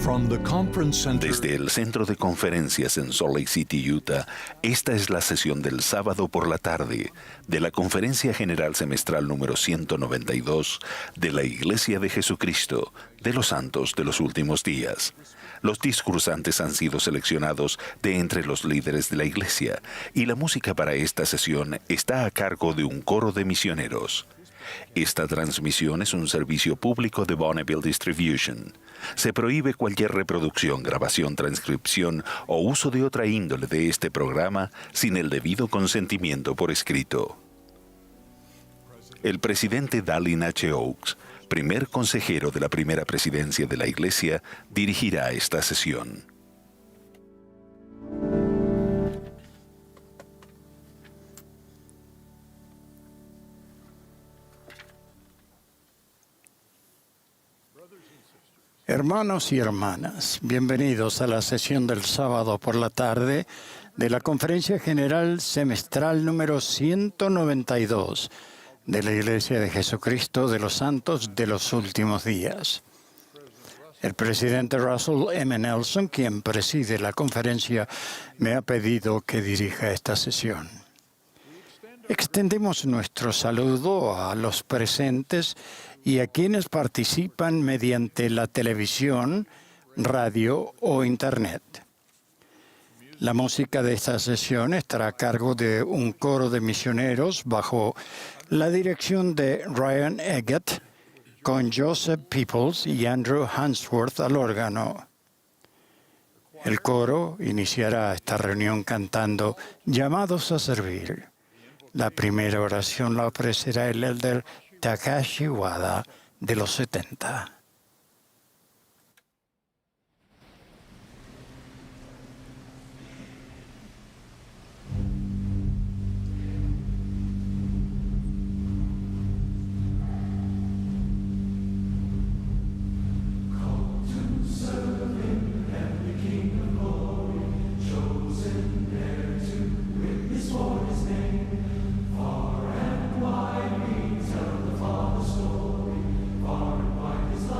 Desde el Centro de Conferencias en Salt Lake City, Utah, esta es la sesión del sábado por la tarde de la Conferencia General Semestral número 192 de la Iglesia de Jesucristo de los Santos de los Últimos Días. Los discursantes han sido seleccionados de entre los líderes de la Iglesia y la música para esta sesión está a cargo de un coro de misioneros. Esta transmisión es un servicio público de Bonneville Distribution. Se prohíbe cualquier reproducción, grabación, transcripción o uso de otra índole de este programa sin el debido consentimiento por escrito. El presidente Dallin H. Oaks, primer consejero de la primera presidencia de la Iglesia, dirigirá esta sesión. Hermanos y hermanas, bienvenidos a la sesión del sábado por la tarde de la Conferencia General Semestral número 192 de la Iglesia de Jesucristo de los Santos de los Últimos Días. El presidente Russell M. Nelson, quien preside la conferencia, me ha pedido que dirija esta sesión. Extendemos nuestro saludo a los presentes y a quienes participan mediante la televisión, radio o Internet. La música de esta sesión estará a cargo de un coro de misioneros bajo la dirección de Ryan Eggett, con Joseph Peoples y Andrew Hansworth al órgano. El coro iniciará esta reunión cantando Llamados a Servir. La primera oración la ofrecerá el elder Takashi Wada, de los 70. Far and wide we tell the Father's story. Far and wide His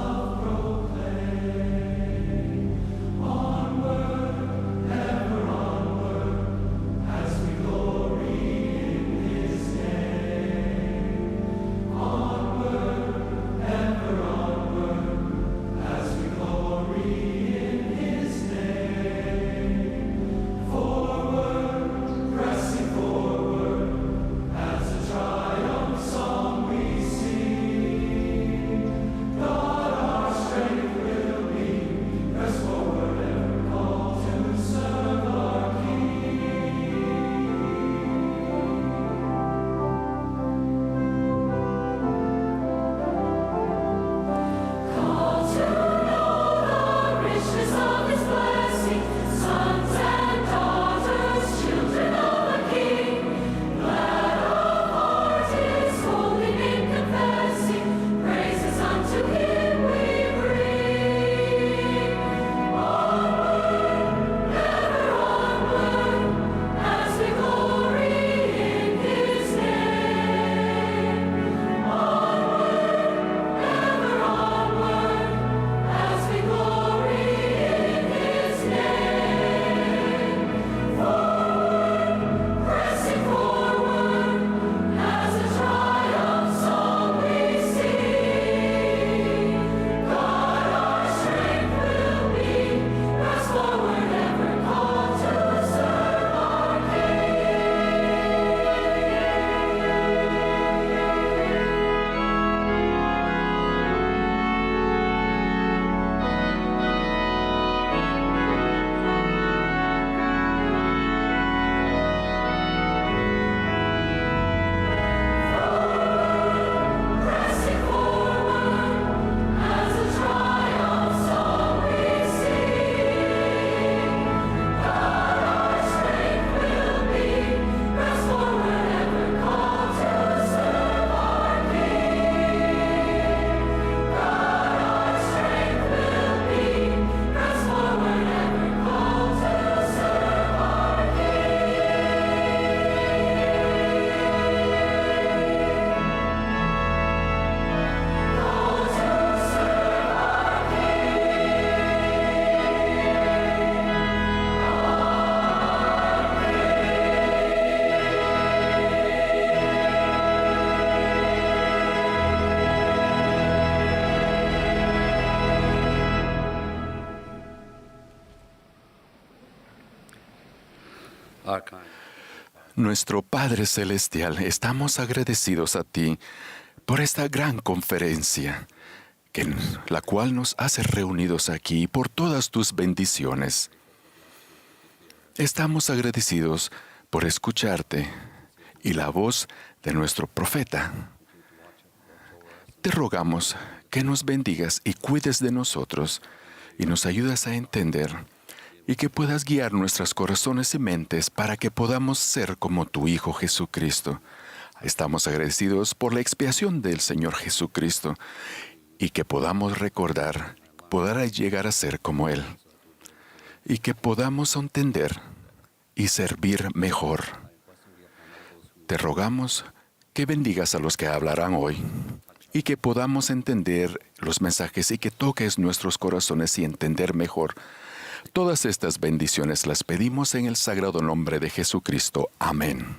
Nuestro Padre Celestial, estamos agradecidos a ti por esta gran conferencia, la cual nos hace reunidos aquí y por todas tus bendiciones. Estamos agradecidos por escucharte y la voz de nuestro profeta. Te rogamos que nos bendigas y cuides de nosotros y nos ayudas a entender y que puedas guiar nuestros corazones y mentes para que podamos ser como tu Hijo Jesucristo. Estamos agradecidos por la expiación del Señor Jesucristo y que podamos recordar, poder llegar a ser como Él y que podamos entender y servir mejor. Te rogamos que bendigas a los que hablarán hoy y que podamos entender los mensajes y que toques nuestros corazones y entender mejor. Todas estas bendiciones las pedimos en el sagrado nombre de Jesucristo. Amén.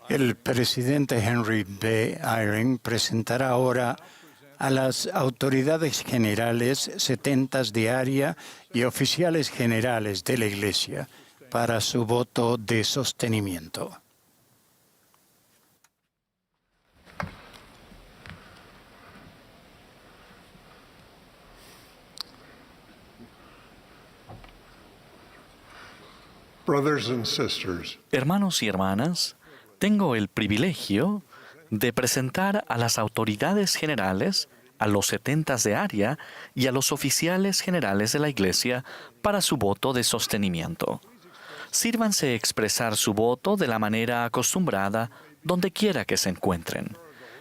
El presidente Henry B. Eyring presentará ahora a las autoridades generales, setentas de área y oficiales generales de la Iglesia para su voto de sostenimiento. Brothers and sisters, Hermanos y hermanas, tengo el privilegio de presentar a las autoridades generales, a los setentas de área y a los oficiales generales de la Iglesia para su voto de sostenimiento. Sírvanse expresar su voto de la manera acostumbrada donde quiera que se encuentren.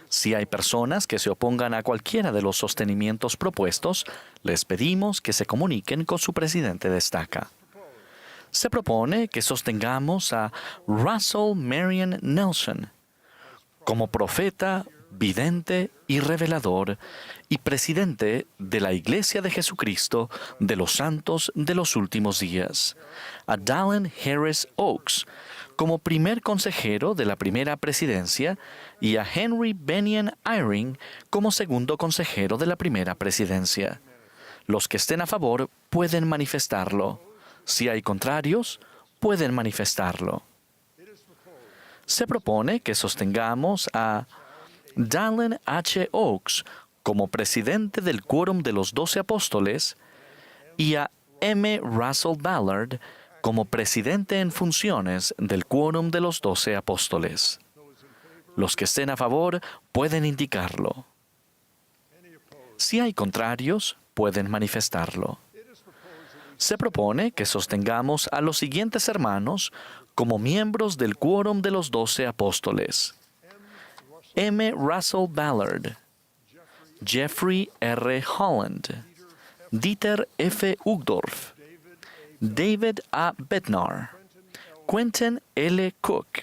Si hay personas que se opongan a cualquiera de los sostenimientos propuestos, les pedimos que se comuniquen con su presidente de estaca. Se propone que sostengamos a Russell Marion Nelson como profeta, vidente y revelador y presidente de la Iglesia de Jesucristo de los Santos de los Últimos Días, a Dallin Harris Oaks como primer consejero de la primera presidencia y a Henry Benyon Eyring como segundo consejero de la primera presidencia. Los que estén a favor pueden manifestarlo. Si hay contrarios, pueden manifestarlo. Se propone que sostengamos a Dallin H. Oaks como presidente del Quórum de los 12 Apóstoles y a M. Russell Ballard como presidente en funciones del Quórum de los 12 Apóstoles. Los que estén a favor pueden indicarlo. Si hay contrarios, pueden manifestarlo. Se propone que sostengamos a los siguientes hermanos como miembros del Quórum de los 12 Apóstoles: M. Russell Ballard, Jeffrey R. Holland, Dieter F. Uchtdorf, David A. Bednar, Quentin L. Cook,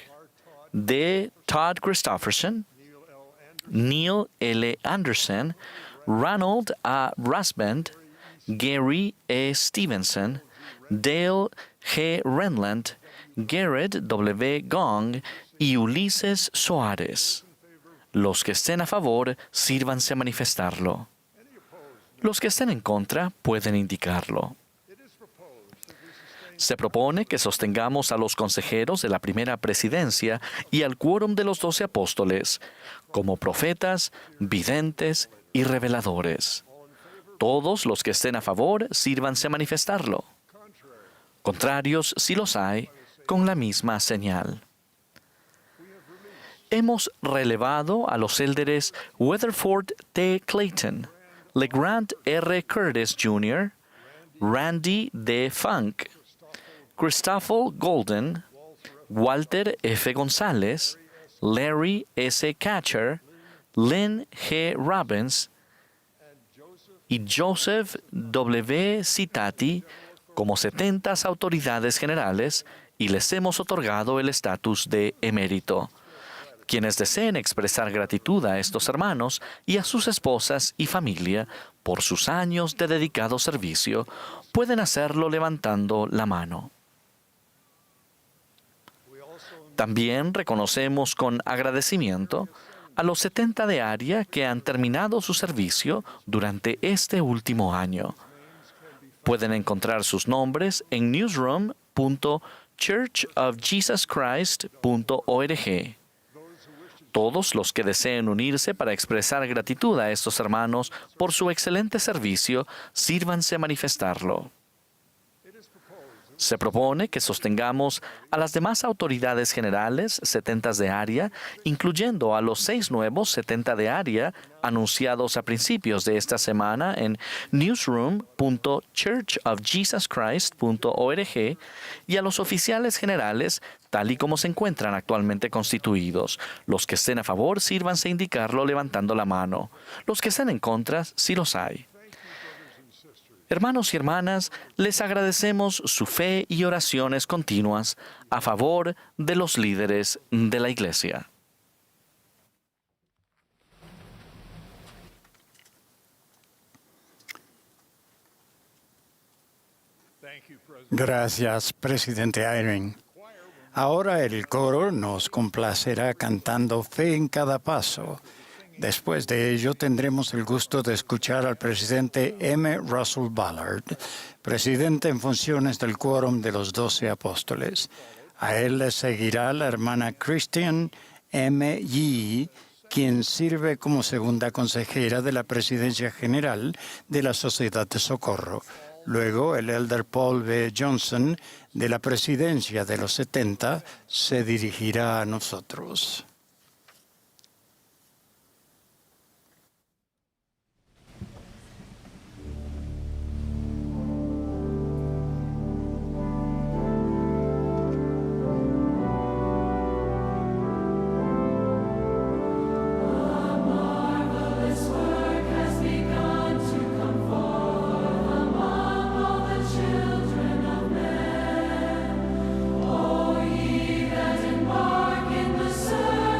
D. Todd Christofferson, Neil L. Anderson, Ronald A. Rasband, Gary E. Stevenson, Dale G. Renland, Garrett W. Gong y Ulises Soares. Los que estén a favor, sírvanse a manifestarlo. Los que estén en contra pueden indicarlo. Se propone que sostengamos a los consejeros de la primera presidencia y al quórum de los 12 apóstoles como profetas, videntes y reveladores. Todos los que estén a favor, sírvanse a manifestarlo. Contrarios, si los hay, con la misma señal. Hemos relevado a los élderes Weatherford T. Clayton, LeGrand R. Curtis Jr., Randy D. Funk, Christopher Golden, Walter F. González, Larry S. Catcher, Lynn G. Robbins y Joseph W. Citati como 70 autoridades generales, y les hemos otorgado el estatus de emérito. Quienes deseen expresar gratitud a estos hermanos y a sus esposas y familia por sus años de dedicado servicio, pueden hacerlo levantando la mano. También reconocemos con agradecimiento a los 70 de área que han terminado su servicio durante este último año. Pueden encontrar sus nombres en newsroom.churchofjesuschrist.org. Todos los que deseen unirse para expresar gratitud a estos hermanos por su excelente servicio, sírvanse a manifestarlo. Se propone que sostengamos a las demás autoridades generales 70 de área, incluyendo a los 6 nuevos 70 de área anunciados a principios de esta semana en newsroom.churchofjesuschrist.org y a los oficiales generales tal y como se encuentran actualmente constituidos. Los que estén a favor, sírvanse a indicarlo levantando la mano. Los que estén en contra, si los hay. Hermanos y hermanas, les agradecemos su fe y oraciones continuas a favor de los líderes de la Iglesia. Gracias, Presidente Eyring. Ahora el coro nos complacerá cantando Fe en cada paso. Después de ello, tendremos el gusto de escuchar al presidente M. Russell Ballard, presidente en funciones del Quórum de los 12 Apóstoles. A él le seguirá la hermana Christian M. Yee, quien sirve como segunda consejera de la Presidencia General de la Sociedad de Socorro. Luego, el elder Paul B. Johnson, de la Presidencia de los 70, se dirigirá a nosotros. Embark in the service.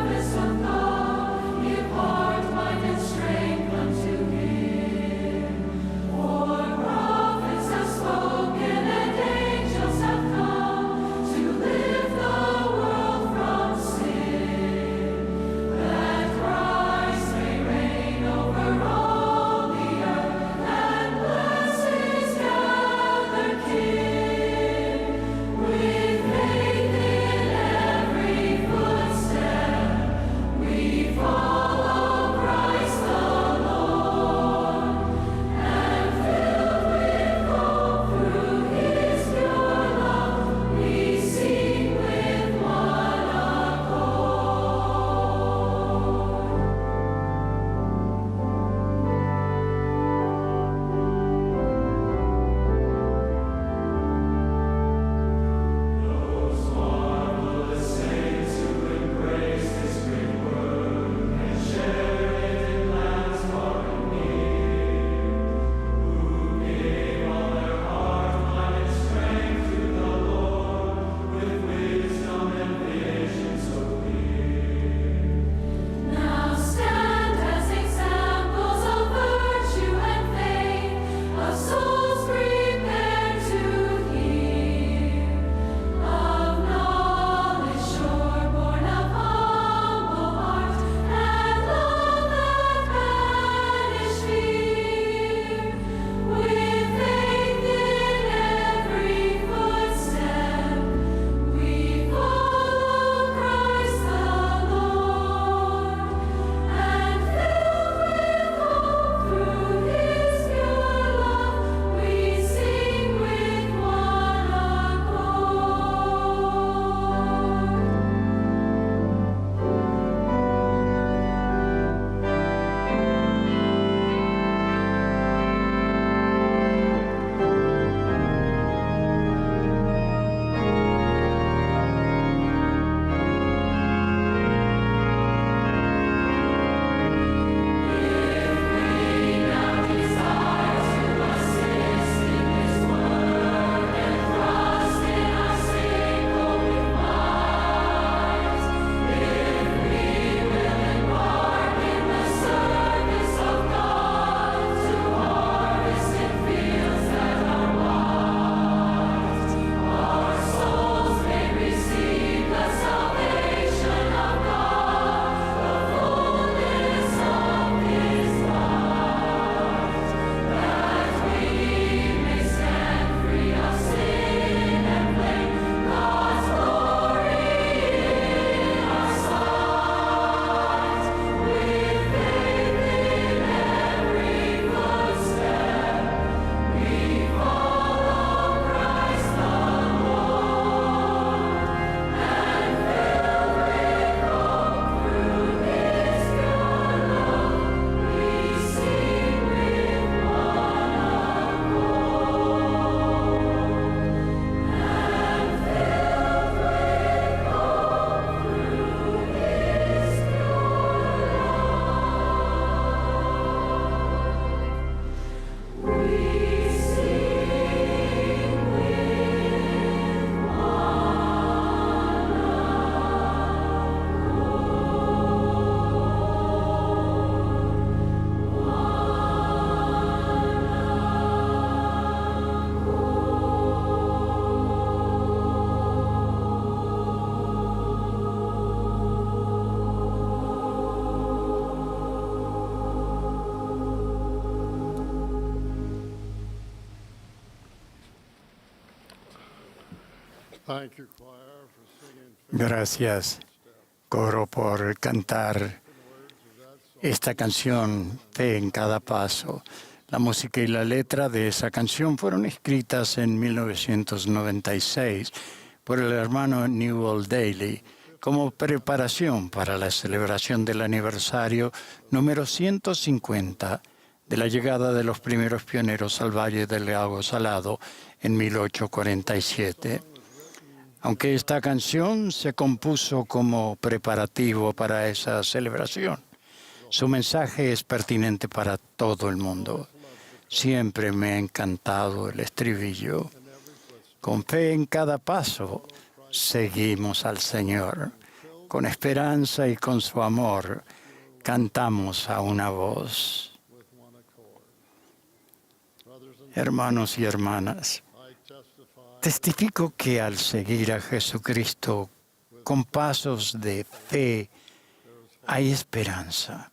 Thank you, choir, for singing. Gracias, coro, por cantar esta canción, Fe en cada paso. La música y la letra de esa canción fueron escritas en 1996 por el hermano Newell Daly como preparación para la celebración del aniversario número 150 de la llegada de los primeros pioneros al Valle del Lago Salado en 1847. Aunque esta canción se compuso como preparativo para esa celebración, su mensaje es pertinente para todo el mundo. Siempre me ha encantado el estribillo. Con fe en cada paso, seguimos al Señor. Con esperanza y con su amor, cantamos a una voz. Hermanos y hermanas, testifico que al seguir a Jesucristo con pasos de fe, hay esperanza.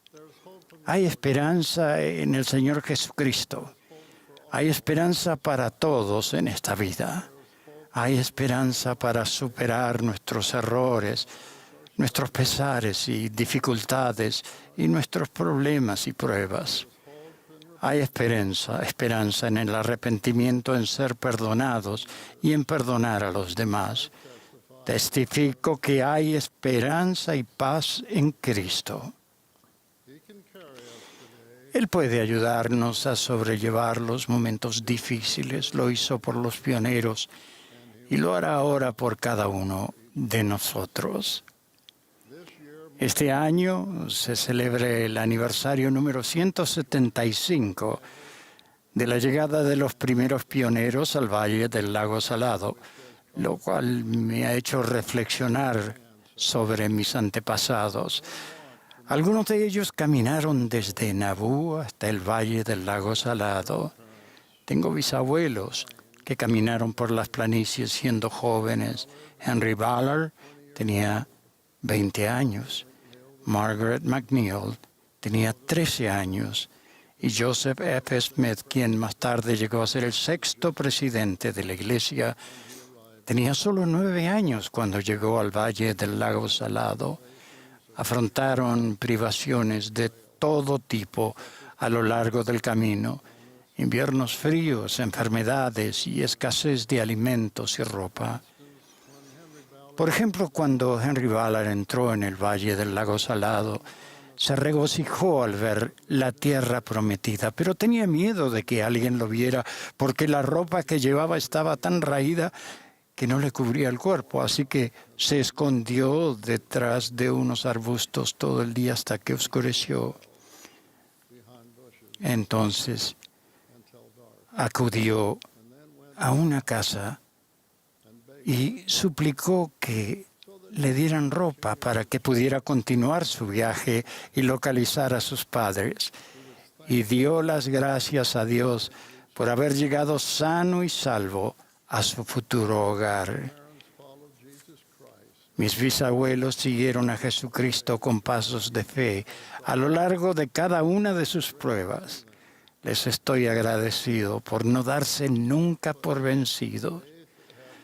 Hay esperanza en el Señor Jesucristo. Hay esperanza para todos en esta vida. Hay esperanza para superar nuestros errores, nuestros pesares y dificultades y nuestros problemas y pruebas. Hay esperanza en el arrepentimiento, en ser perdonados y en perdonar a los demás. Testifico que hay esperanza y paz en Cristo. Él puede ayudarnos a sobrellevar los momentos difíciles. Lo hizo por los pioneros y lo hará ahora por cada uno de nosotros. Este año se celebra el aniversario número 175 de la llegada de los primeros pioneros al Valle del Lago Salado, lo cual me ha hecho reflexionar sobre mis antepasados. Algunos de ellos caminaron desde Nabú hasta el Valle del Lago Salado. Tengo bisabuelos que caminaron por las planicies siendo jóvenes. Henry Ballard tenía 20 años. Margaret McNeil tenía 13 años. Y Joseph F. Smith, quien más tarde llegó a ser el 6º presidente de la Iglesia, tenía solo 9 años cuando llegó al Valle del Lago Salado. Afrontaron privaciones de todo tipo a lo largo del camino, inviernos fríos, enfermedades y escasez de alimentos y ropa. Por ejemplo, cuando Henry Ballard entró en el Valle del Lago Salado, se regocijó al ver la tierra prometida, pero tenía miedo de que alguien lo viera porque la ropa que llevaba estaba tan raída que no le cubría el cuerpo, así que se escondió detrás de unos arbustos todo el día hasta que oscureció. Entonces acudió a una casa y suplicó que le dieran ropa para que pudiera continuar su viaje y localizar a sus padres. Y dio las gracias a Dios por haber llegado sano y salvo a su futuro hogar. Mis bisabuelos siguieron a Jesucristo con pasos de fe a lo largo de cada una de sus pruebas. Les estoy agradecido por no darse nunca por vencidos.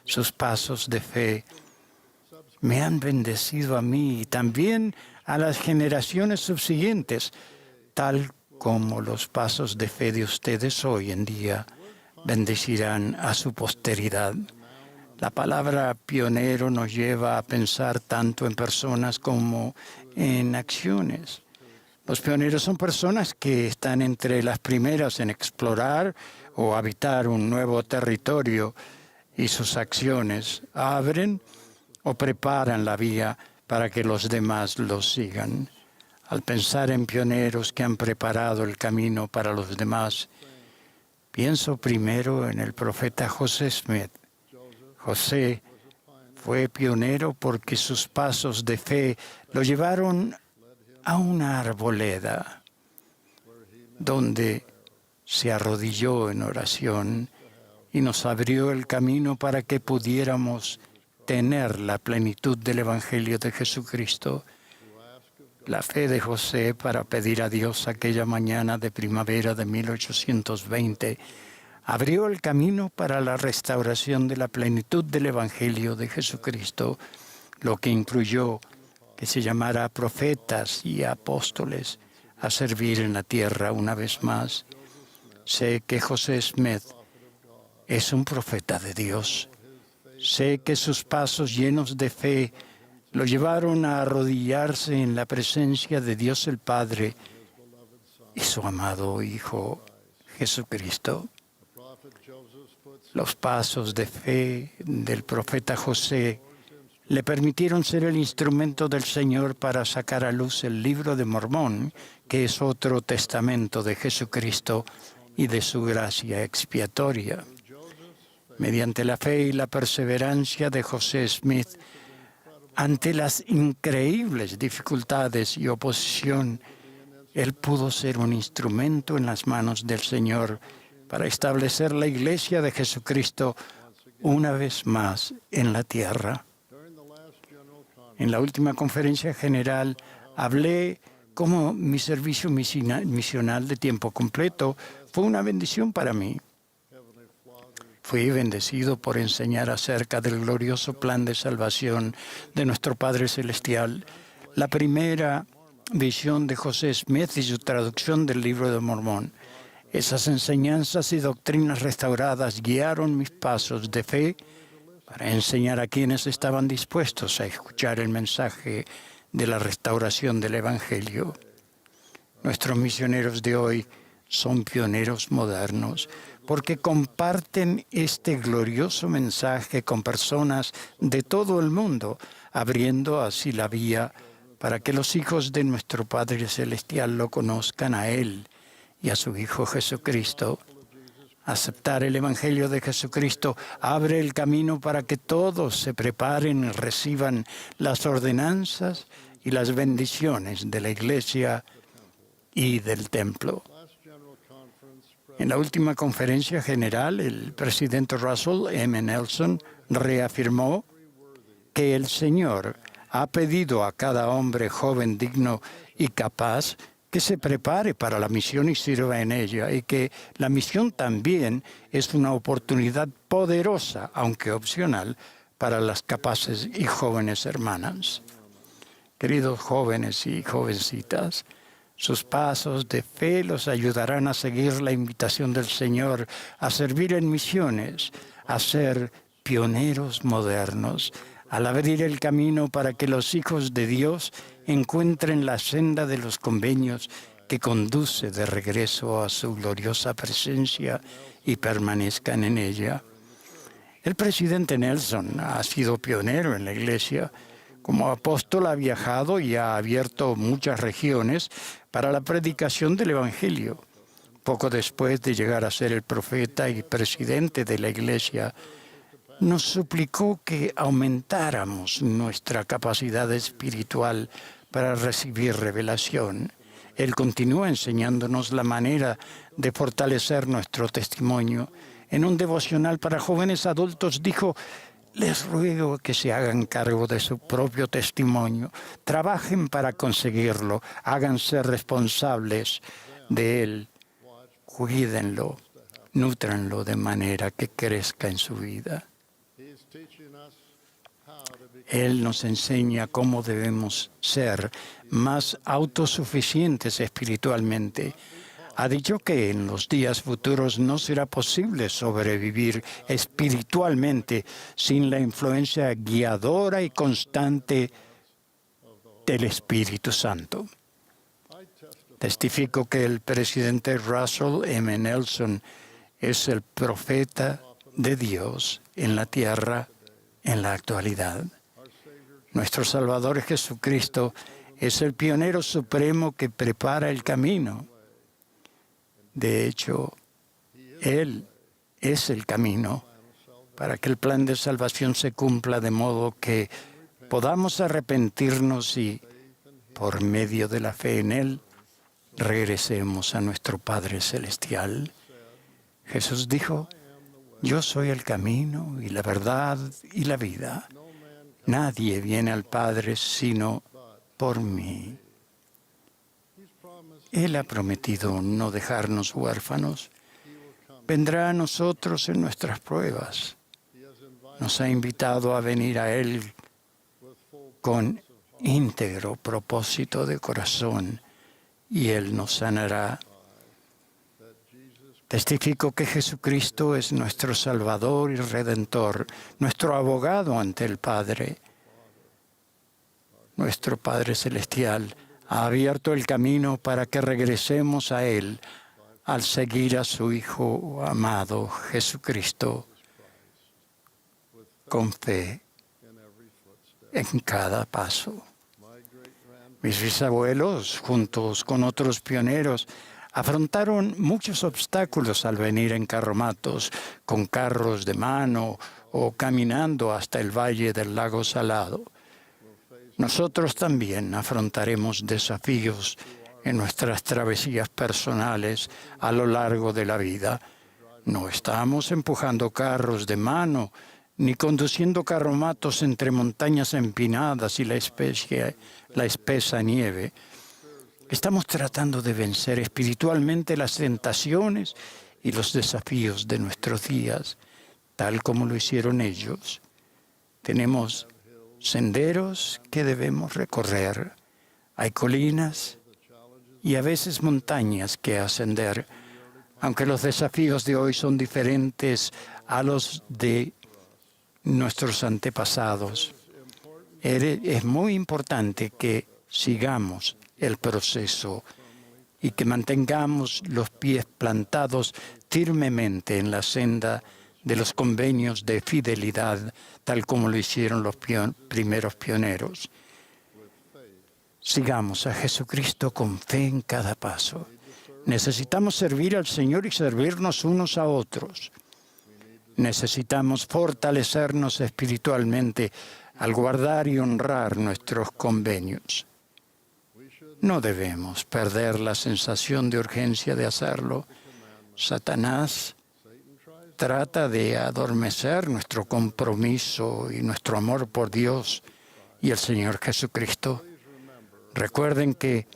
Sus pasos de fe me han bendecido a mí y también a las generaciones subsiguientes, tal como los pasos de fe de ustedes hoy en día bendecirán a su posteridad. La palabra pionero nos lleva a pensar tanto en personas como en acciones. Los pioneros son personas que están entre las primeras en explorar o habitar un nuevo territorio y sus acciones abren o preparan la vía para que los demás los sigan. Al pensar en pioneros que han preparado el camino para los demás, pienso primero en el profeta José Smith. José fue pionero porque sus pasos de fe lo llevaron a una arboleda donde se arrodilló en oración y nos abrió el camino para que pudiéramos tener la plenitud del Evangelio de Jesucristo. La fe de José para pedir a Dios aquella mañana de primavera de 1820 abrió el camino para la restauración de la plenitud del Evangelio de Jesucristo, lo que incluyó que se llamara profetas y apóstoles a servir en la tierra una vez más. Sé que José Smith es un profeta de Dios. Sé que sus pasos llenos de fe lo llevaron a arrodillarse en la presencia de Dios el Padre y su amado Hijo Jesucristo. Los pasos de fe del profeta José le permitieron ser el instrumento del Señor para sacar a luz el Libro de Mormón, que es otro testamento de Jesucristo y de su gracia expiatoria. Mediante la fe y la perseverancia de José Smith, ante las increíbles dificultades y oposición, él pudo ser un instrumento en las manos del Señor para establecer la Iglesia de Jesucristo una vez más en la tierra. En la última conferencia general hablé cómo mi servicio misional de tiempo completo fue una bendición para mí. Fui bendecido por enseñar acerca del glorioso plan de salvación de nuestro Padre Celestial, la primera visión de José Smith y su traducción del Libro de Mormón. Esas enseñanzas y doctrinas restauradas guiaron mis pasos de fe para enseñar a quienes estaban dispuestos a escuchar el mensaje de la restauración del Evangelio. Nuestros misioneros de hoy son pioneros modernos porque comparten este glorioso mensaje con personas de todo el mundo, abriendo así la vía para que los hijos de nuestro Padre Celestial lo conozcan a Él y a su Hijo Jesucristo. Aceptar el Evangelio de Jesucristo abre el camino para que todos se preparen y reciban las ordenanzas y las bendiciones de la Iglesia y del templo. En la última conferencia general, el presidente Russell M. Nelson reafirmó que el Señor ha pedido a cada hombre joven, digno y capaz que se prepare para la misión y sirva en ella, y que la misión también es una oportunidad poderosa, aunque opcional, para las capaces y jóvenes hermanas. Queridos jóvenes y jovencitas, sus pasos de fe los ayudarán a seguir la invitación del Señor a servir en misiones, a ser pioneros modernos, al abrir el camino para que los hijos de Dios encuentren la senda de los convenios que conduce de regreso a su gloriosa presencia y permanezcan en ella. El presidente Nelson ha sido pionero en la Iglesia. Como apóstol ha viajado y ha abierto muchas regiones para la predicación del Evangelio. Poco después de llegar a ser el profeta y presidente de la Iglesia, nos suplicó que aumentáramos nuestra capacidad espiritual para recibir revelación. Él continúa enseñándonos la manera de fortalecer nuestro testimonio. En un devocional para jóvenes adultos dijo: les ruego que se hagan cargo de su propio testimonio, trabajen para conseguirlo, háganse responsables de él, cuídenlo, nútranlo de manera que crezca en su vida. Él nos enseña cómo debemos ser más autosuficientes espiritualmente. Ha dicho que en los días futuros no será posible sobrevivir espiritualmente sin la influencia guiadora y constante del Espíritu Santo. Testifico que el presidente Russell M. Nelson es el profeta de Dios en la tierra en la actualidad. Nuestro Salvador Jesucristo es el pionero supremo que prepara el camino. De hecho, Él es el camino para que el plan de salvación se cumpla, de modo que podamos arrepentirnos y, por medio de la fe en Él, regresemos a nuestro Padre Celestial. Jesús dijo: yo soy el camino y la verdad y la vida. Nadie viene al Padre sino por mí. Él ha prometido no dejarnos huérfanos. vendrá a nosotros en nuestras pruebas. Nos ha invitado a venir a Él con íntegro propósito de corazón y Él nos sanará. Testifico que Jesucristo es nuestro Salvador y Redentor, nuestro abogado ante el Padre. Nuestro Padre Celestial ha abierto el camino para que regresemos a Él al seguir a su Hijo amado Jesucristo con fe en cada paso. Mis bisabuelos, juntos con otros pioneros, afrontaron muchos obstáculos al venir en carromatos, con carros de mano o caminando hasta el valle del lago Salado. Nosotros también afrontaremos desafíos en nuestras travesías personales a lo largo de la vida. No estamos empujando carros de mano ni conduciendo carromatos entre montañas empinadas y la espesa nieve. Estamos tratando de vencer espiritualmente las tentaciones y los desafíos de nuestros días, tal como lo hicieron ellos. Tenemos senderos que debemos recorrer. Hay colinas y a veces montañas que ascender. Aunque los desafíos de hoy son diferentes a los de nuestros antepasados, es muy importante que sigamos el proceso y que mantengamos los pies plantados firmemente en la senda de los convenios de fidelidad, tal como lo hicieron los primeros pioneros. Sigamos a Jesucristo con fe en cada paso. Necesitamos servir al Señor y servirnos unos a otros. Necesitamos fortalecernos espiritualmente al guardar y honrar nuestros convenios. No debemos perder la sensación de urgencia de hacerlo. Satanás trata de adormecer nuestro compromiso y nuestro amor por Dios y el Señor Jesucristo. Recuerden que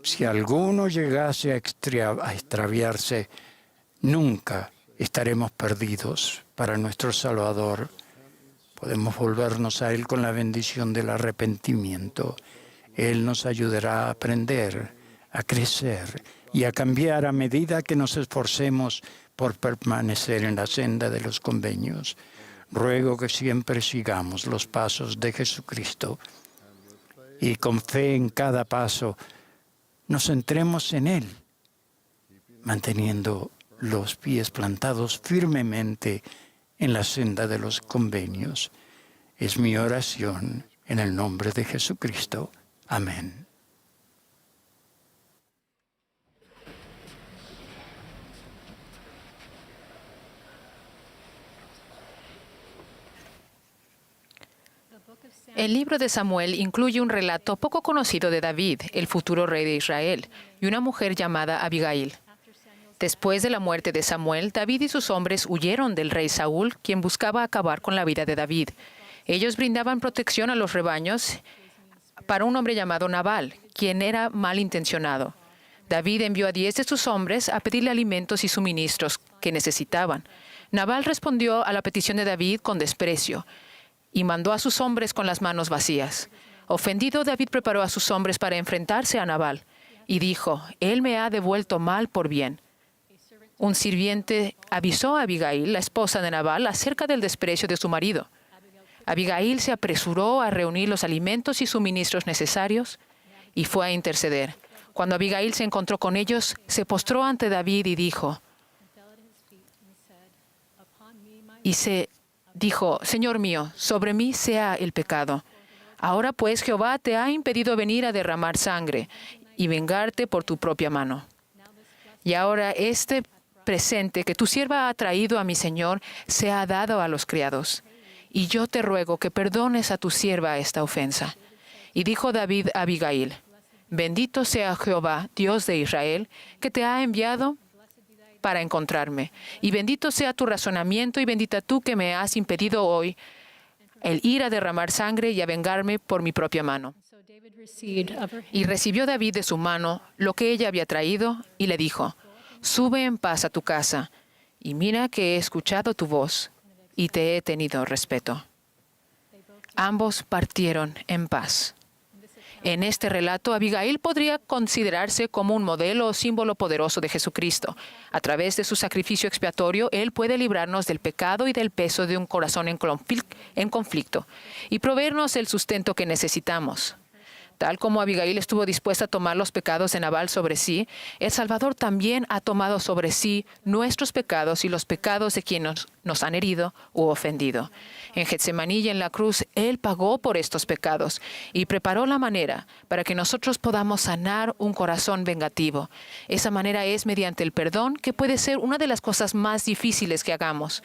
si alguno llegase a extraviarse, nunca estaremos perdidos para nuestro Salvador. Podemos volvernos a Él con la bendición del arrepentimiento. Él nos ayudará a aprender, a crecer y a cambiar a medida que nos esforcemos por permanecer en la senda de los convenios. Ruego que siempre sigamos los pasos de Jesucristo y con fe en cada paso nos centremos en Él, manteniendo los pies plantados firmemente en la senda de los convenios. Es mi oración en el nombre de Jesucristo. Amén. El libro de Samuel incluye un relato poco conocido de David, el futuro rey de Israel, y una mujer llamada Abigail. Después de la muerte de Samuel, David y sus hombres huyeron del rey Saúl, quien buscaba acabar con la vida de David. Ellos brindaban protección a los rebaños para un hombre llamado Nabal, quien era malintencionado. David envió a 10 de sus hombres a pedirle alimentos y suministros que necesitaban. Nabal respondió a la petición de David con desprecio y mandó a sus hombres con las manos vacías. Ofendido, David preparó a sus hombres para enfrentarse a Nabal y dijo: «Él me ha devuelto mal por bien». Un sirviente avisó a Abigail, la esposa de Nabal, acerca del desprecio de su marido. Abigail se apresuró a reunir los alimentos y suministros necesarios y fue a interceder. Cuando Abigail se encontró con ellos, se postró ante David y dijo, «Señor mío, sobre mí sea el pecado. Ahora pues Jehová te ha impedido venir a derramar sangre y vengarte por tu propia mano. Y ahora este presente que tu sierva ha traído a mi señor se ha dado a los criados. Y yo te ruego que perdones a tu sierva esta ofensa». Y dijo David a Abigail: «Bendito sea Jehová, Dios de Israel, que te ha enviado para encontrarme. Y bendito sea tu razonamiento y bendita tú que me has impedido hoy el ir a derramar sangre y a vengarme por mi propia mano». Y recibió David de su mano lo que ella había traído y le dijo: «Sube en paz a tu casa». y mira que he escuchado tu voz y te he tenido respeto. Ambos partieron en paz. En este relato, Abigail podría considerarse como un modelo o símbolo poderoso de Jesucristo. A través de su sacrificio expiatorio, Él puede librarnos del pecado y del peso de un corazón en conflicto y proveernos el sustento que necesitamos. Tal como Abigail estuvo dispuesta a tomar los pecados de Nabal sobre sí, el Salvador también ha tomado sobre sí nuestros pecados y los pecados de quienes nos han herido u ofendido. En Getsemaní y en la cruz, Él pagó por estos pecados y preparó la manera para que nosotros podamos sanar un corazón vengativo. Esa manera es mediante el perdón, que puede ser una de las cosas más difíciles que hagamos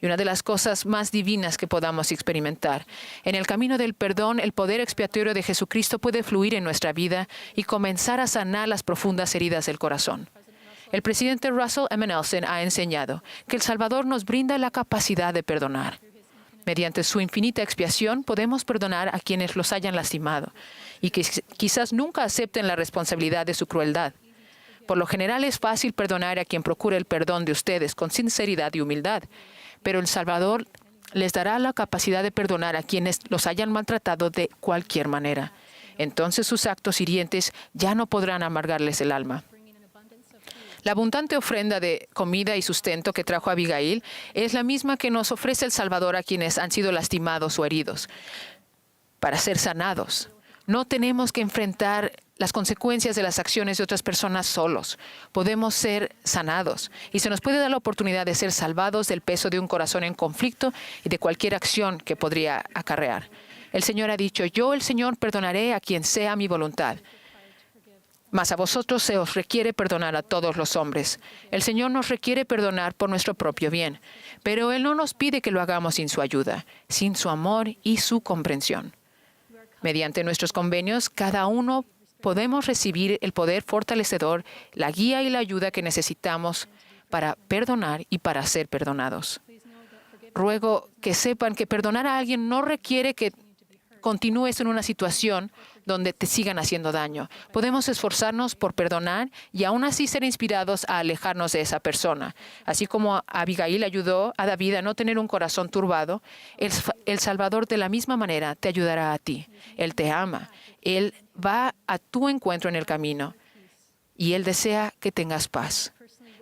y una de las cosas más divinas que podamos experimentar. En el camino del perdón, el poder expiatorio de Jesucristo puede fluir en nuestra vida y comenzar a sanar las profundas heridas del corazón. El presidente Russell M. Nelson ha enseñado que el Salvador nos brinda la capacidad de perdonar. Mediante su infinita expiación, podemos perdonar a quienes los hayan lastimado y que quizás nunca acepten la responsabilidad de su crueldad. Por lo general es fácil perdonar a quien procura el perdón de ustedes con sinceridad y humildad, pero el Salvador les dará la capacidad de perdonar a quienes los hayan maltratado de cualquier manera. Entonces sus actos hirientes ya no podrán amargarles el alma. La abundante ofrenda de comida y sustento que trajo Abigail es la misma que nos ofrece el Salvador a quienes han sido lastimados o heridos, para ser sanados. No tenemos que enfrentar las consecuencias de las acciones de otras personas solos. Podemos ser sanados y se nos puede dar la oportunidad de ser salvados del peso de un corazón en conflicto y de cualquier acción que podría acarrear. El Señor ha dicho: yo, el Señor, perdonaré a quien sea mi voluntad. Mas a vosotros se os requiere perdonar a todos los hombres. El Señor nos requiere perdonar por nuestro propio bien, pero Él no nos pide que lo hagamos sin su ayuda, sin su amor y su comprensión. Mediante nuestros convenios, cada uno podemos recibir el poder fortalecedor, la guía y la ayuda que necesitamos para perdonar y para ser perdonados. Ruego que sepan que perdonar a alguien no requiere que continúes en una situación donde te sigan haciendo daño. Podemos esforzarnos por perdonar y aún así ser inspirados a alejarnos de esa persona. Así como Abigail ayudó a David a no tener un corazón turbado, el Salvador de la misma manera te ayudará a ti. Él te ama. Él va a tu encuentro en el camino y Él desea que tengas paz.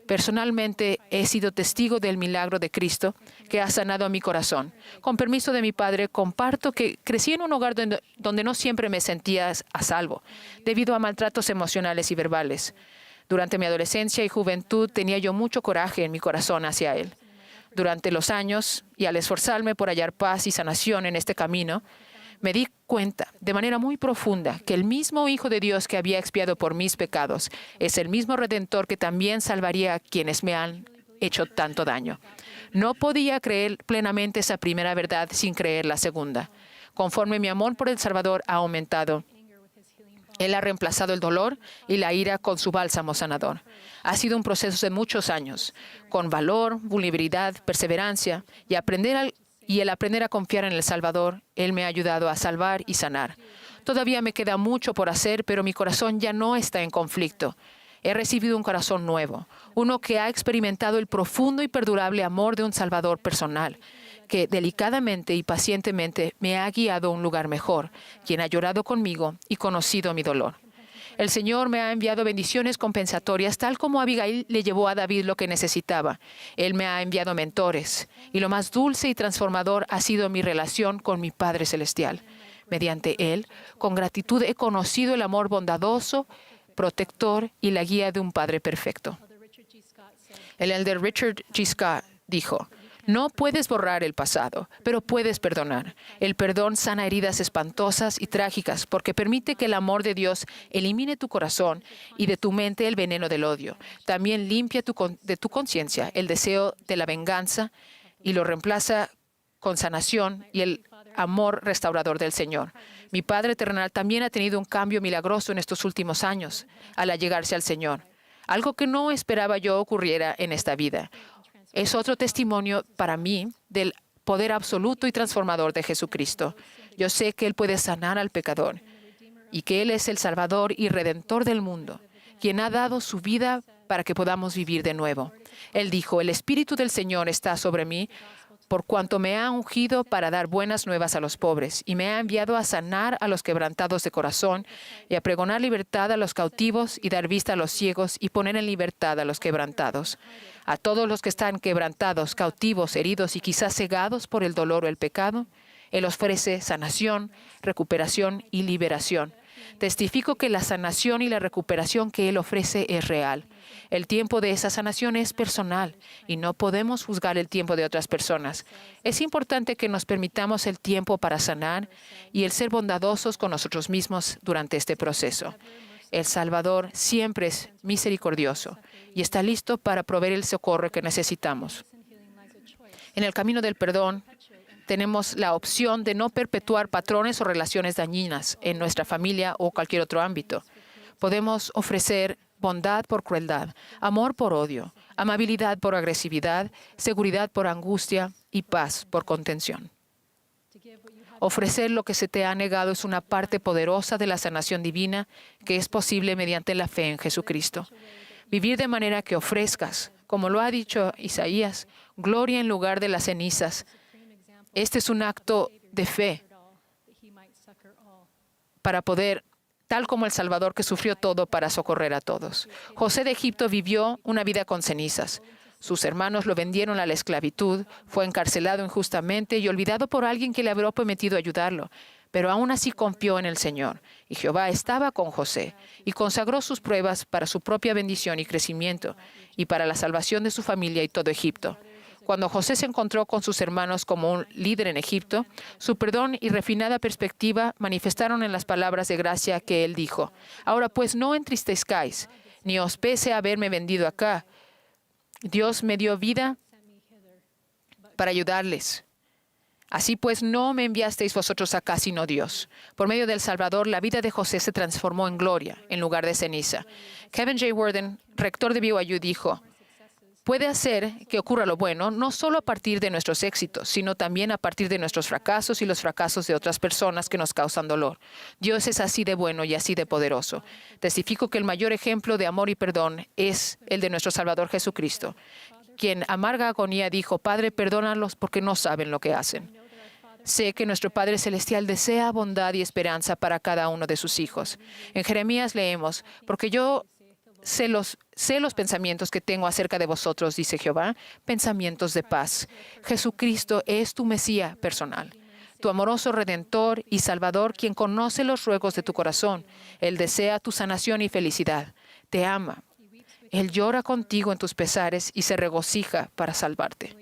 Personalmente he sido testigo del milagro de Cristo que ha sanado a mi corazón. Con permiso de mi padre, comparto que crecí en un hogar donde no siempre me sentía a salvo, debido a maltratos emocionales y verbales. Durante mi adolescencia y juventud tenía yo mucho coraje en mi corazón hacia Él. Durante los años, y al esforzarme por hallar paz y sanación en este camino, me di cuenta de manera muy profunda que el mismo Hijo de Dios que había expiado por mis pecados es el mismo Redentor que también salvaría a quienes me han hecho tanto daño. No podía creer plenamente esa primera verdad sin creer la segunda. Conforme mi amor por el Salvador ha aumentado, Él ha reemplazado el dolor y la ira con su bálsamo sanador. Ha sido un proceso de muchos años, con valor, vulnerabilidad, perseverancia y el aprender a confiar en el Salvador. Él me ha ayudado a salvar y sanar. Todavía me queda mucho por hacer, pero mi corazón ya no está en conflicto. He recibido un corazón nuevo, uno que ha experimentado el profundo y perdurable amor de un Salvador personal, que delicadamente y pacientemente me ha guiado a un lugar mejor, quien ha llorado conmigo y conocido mi dolor. El Señor me ha enviado bendiciones compensatorias, tal como Abigail le llevó a David lo que necesitaba. Él me ha enviado mentores, y lo más dulce y transformador ha sido mi relación con mi Padre Celestial. Mediante Él, con gratitud he conocido el amor bondadoso, protector y la guía de un Padre perfecto. El elder Richard G. Scott dijo: no puedes borrar el pasado, pero puedes perdonar. El perdón sana heridas espantosas y trágicas porque permite que el amor de Dios elimine tu corazón y de tu mente el veneno del odio. También limpia de tu conciencia el deseo de la venganza y lo reemplaza con sanación y el amor restaurador del Señor. Mi Padre terrenal también ha tenido un cambio milagroso en estos últimos años al allegarse al Señor, algo que no esperaba yo ocurriera en esta vida. Es otro testimonio para mí del poder absoluto y transformador de Jesucristo. Yo sé que Él puede sanar al pecador y que Él es el Salvador y Redentor del mundo, quien ha dado su vida para que podamos vivir de nuevo. Él dijo, el Espíritu del Señor está sobre mí, por cuanto me ha ungido para dar buenas nuevas a los pobres, y me ha enviado a sanar a los quebrantados de corazón, y a pregonar libertad a los cautivos, y dar vista a los ciegos, y poner en libertad a los quebrantados. A todos los que están quebrantados, cautivos, heridos y quizás cegados por el dolor o el pecado, Él ofrece sanación, recuperación y liberación. Testifico que la sanación y la recuperación que Él ofrece es real. El tiempo de esa sanación es personal y no podemos juzgar el tiempo de otras personas. Es importante que nos permitamos el tiempo para sanar y el ser bondadosos con nosotros mismos durante este proceso. El Salvador siempre es misericordioso y está listo para proveer el socorro que necesitamos. En el camino del perdón, tenemos la opción de no perpetuar patrones o relaciones dañinas en nuestra familia o cualquier otro ámbito. Podemos ofrecer bondad por crueldad, amor por odio, amabilidad por agresividad, seguridad por angustia y paz por contención. Ofrecer lo que se te ha negado es una parte poderosa de la sanación divina que es posible mediante la fe en Jesucristo. Vivir de manera que ofrezcas, como lo ha dicho Isaías, gloria en lugar de las cenizas. Este es un acto de fe para poder, tal como el Salvador que sufrió todo para socorrer a todos. José de Egipto vivió una vida con cenizas. Sus hermanos lo vendieron a la esclavitud, fue encarcelado injustamente y olvidado por alguien que le habría prometido ayudarlo. Pero aún así confió en el Señor. Y Jehová estaba con José y consagró sus pruebas para su propia bendición y crecimiento y para la salvación de su familia y todo Egipto. Cuando José se encontró con sus hermanos como un líder en Egipto, su perdón y refinada perspectiva manifestaron en las palabras de gracia que él dijo. Ahora pues no entristezcáis, ni os pese haberme vendido acá. Dios me dio vida para ayudarles. Así pues, no me enviasteis vosotros acá, sino Dios. Por medio del Salvador, la vida de José se transformó en gloria, en lugar de ceniza. Kevin J. Worden, rector de BYU, dijo, puede hacer que ocurra lo bueno, no solo a partir de nuestros éxitos, sino también a partir de nuestros fracasos y los fracasos de otras personas que nos causan dolor. Dios es así de bueno y así de poderoso. Testifico que el mayor ejemplo de amor y perdón es el de nuestro Salvador Jesucristo, quien amarga agonía dijo, Padre, perdónalos porque no saben lo que hacen. Sé que nuestro Padre Celestial desea bondad y esperanza para cada uno de sus hijos. En Jeremías leemos, porque yo sé los pensamientos que tengo acerca de vosotros, dice Jehová, pensamientos de paz. Jesucristo es tu Mesías personal, tu amoroso Redentor y Salvador, quien conoce los ruegos de tu corazón. Él desea tu sanación y felicidad. Te ama. Él llora contigo en tus pesares y se regocija para salvarte.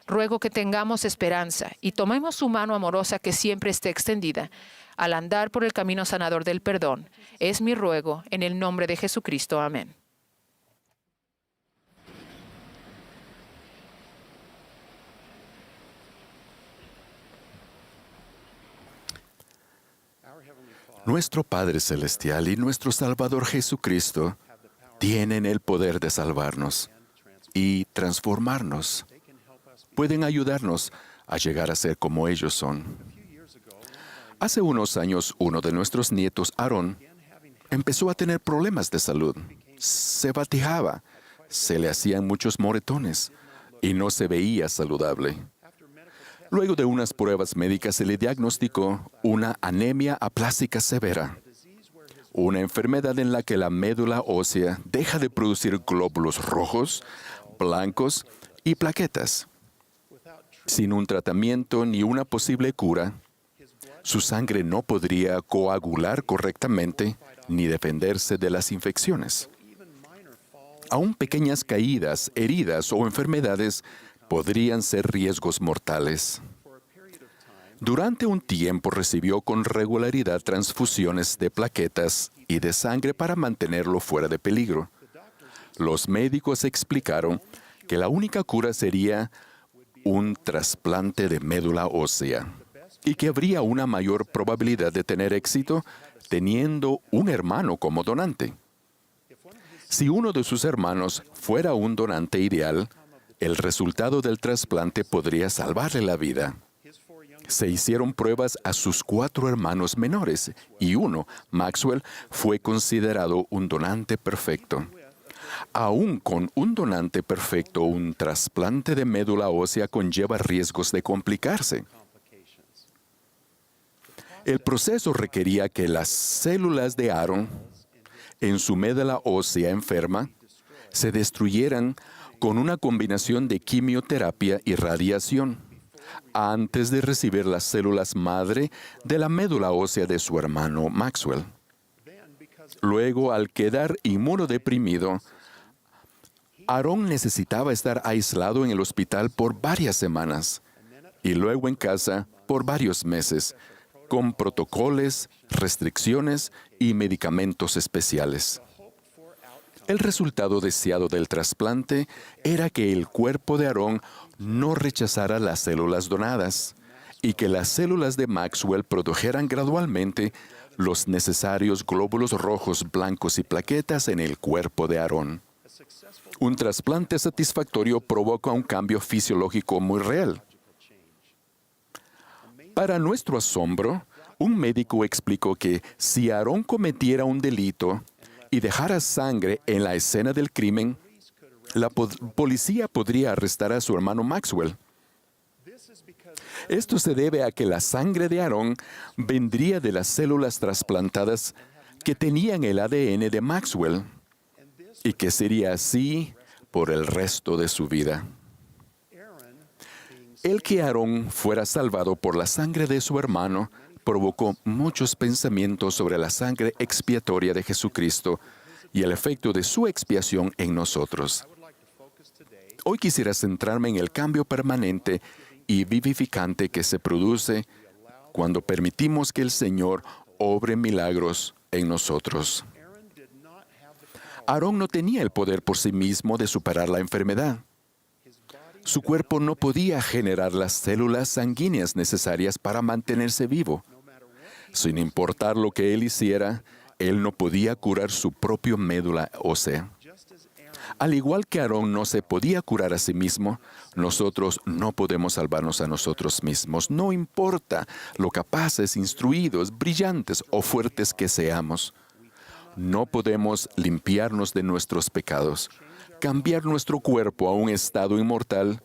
Ruego que tengamos esperanza y tomemos su mano amorosa que siempre esté extendida al andar por el camino sanador del perdón. Es mi ruego en el nombre de Jesucristo. Amén. Nuestro Padre Celestial y nuestro Salvador Jesucristo tienen el poder de salvarnos y transformarnos. Pueden ayudarnos a llegar a ser como ellos son. Hace unos años, uno de nuestros nietos, Aarón, empezó a tener problemas de salud. Se bateaba, se le hacían muchos moretones y no se veía saludable. Luego de unas pruebas médicas se le diagnosticó una anemia aplásica severa, una enfermedad en la que la médula ósea deja de producir glóbulos rojos, blancos y plaquetas. Sin un tratamiento ni una posible cura, su sangre no podría coagular correctamente ni defenderse de las infecciones. Aún pequeñas caídas, heridas o enfermedades podrían ser riesgos mortales. Durante un tiempo recibió con regularidad transfusiones de plaquetas y de sangre para mantenerlo fuera de peligro. Los médicos explicaron que la única cura sería un trasplante de médula ósea y que habría una mayor probabilidad de tener éxito teniendo un hermano como donante. Si uno de sus hermanos fuera un donante ideal, el resultado del trasplante podría salvarle la vida. Se hicieron pruebas a sus 4 hermanos menores y uno, Maxwell, fue considerado un donante perfecto. Aún con un donante perfecto, un trasplante de médula ósea conlleva riesgos de complicarse. El proceso requería que las células de Aaron en su médula ósea enferma se destruyeran con una combinación de quimioterapia y radiación antes de recibir las células madre de la médula ósea de su hermano Maxwell. Luego, al quedar inmunodeprimido, Aaron necesitaba estar aislado en el hospital por varias semanas y luego en casa por varios meses, con protocolos, restricciones y medicamentos especiales. El resultado deseado del trasplante era que el cuerpo de Aarón no rechazara las células donadas y que las células de Maxwell produjeran gradualmente los necesarios glóbulos rojos, blancos y plaquetas en el cuerpo de Aarón. Un trasplante satisfactorio provoca un cambio fisiológico muy real. Para nuestro asombro, un médico explicó que si Aarón cometiera un delito y dejara sangre en la escena del crimen, la policía podría arrestar a su hermano Maxwell. Esto se debe a que la sangre de Aarón vendría de las células trasplantadas que tenían el ADN de Maxwell y que sería así por el resto de su vida. El que Aarón fuera salvado por la sangre de su hermano provocó muchos pensamientos sobre la sangre expiatoria de Jesucristo y el efecto de su expiación en nosotros. Hoy quisiera centrarme en el cambio permanente y vivificante que se produce cuando permitimos que el Señor obre milagros en nosotros. Aarón no tenía el poder por sí mismo de superar la enfermedad. Su cuerpo no podía generar las células sanguíneas necesarias para mantenerse vivo. Sin importar lo que él hiciera, él no podía curar su propia médula ósea. Al igual que Aarón no se podía curar a sí mismo, nosotros no podemos salvarnos a nosotros mismos. No importa lo capaces, instruidos, brillantes o fuertes que seamos. No podemos limpiarnos de nuestros pecados, cambiar nuestro cuerpo a un estado inmortal,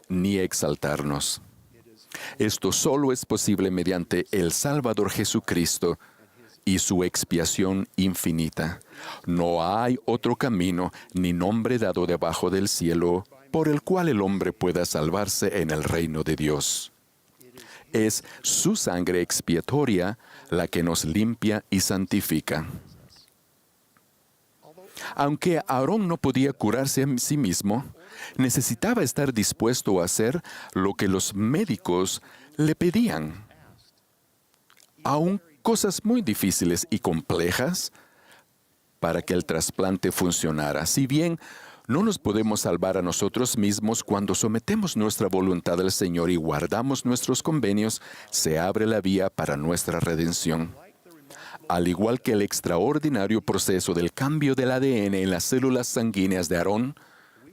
ni exaltarnos. Esto solo es posible mediante el Salvador Jesucristo y su expiación infinita. No hay otro camino ni nombre dado debajo del cielo por el cual el hombre pueda salvarse en el reino de Dios. Es su sangre expiatoria la que nos limpia y santifica. Aunque Aarón no podía curarse a sí mismo, necesitaba estar dispuesto a hacer lo que los médicos le pedían. Aún cosas muy difíciles y complejas para que el trasplante funcionara. Si bien no nos podemos salvar a nosotros mismos, cuando sometemos nuestra voluntad al Señor y guardamos nuestros convenios, se abre la vía para nuestra redención. Al igual que el extraordinario proceso del cambio del ADN en las células sanguíneas de Aarón,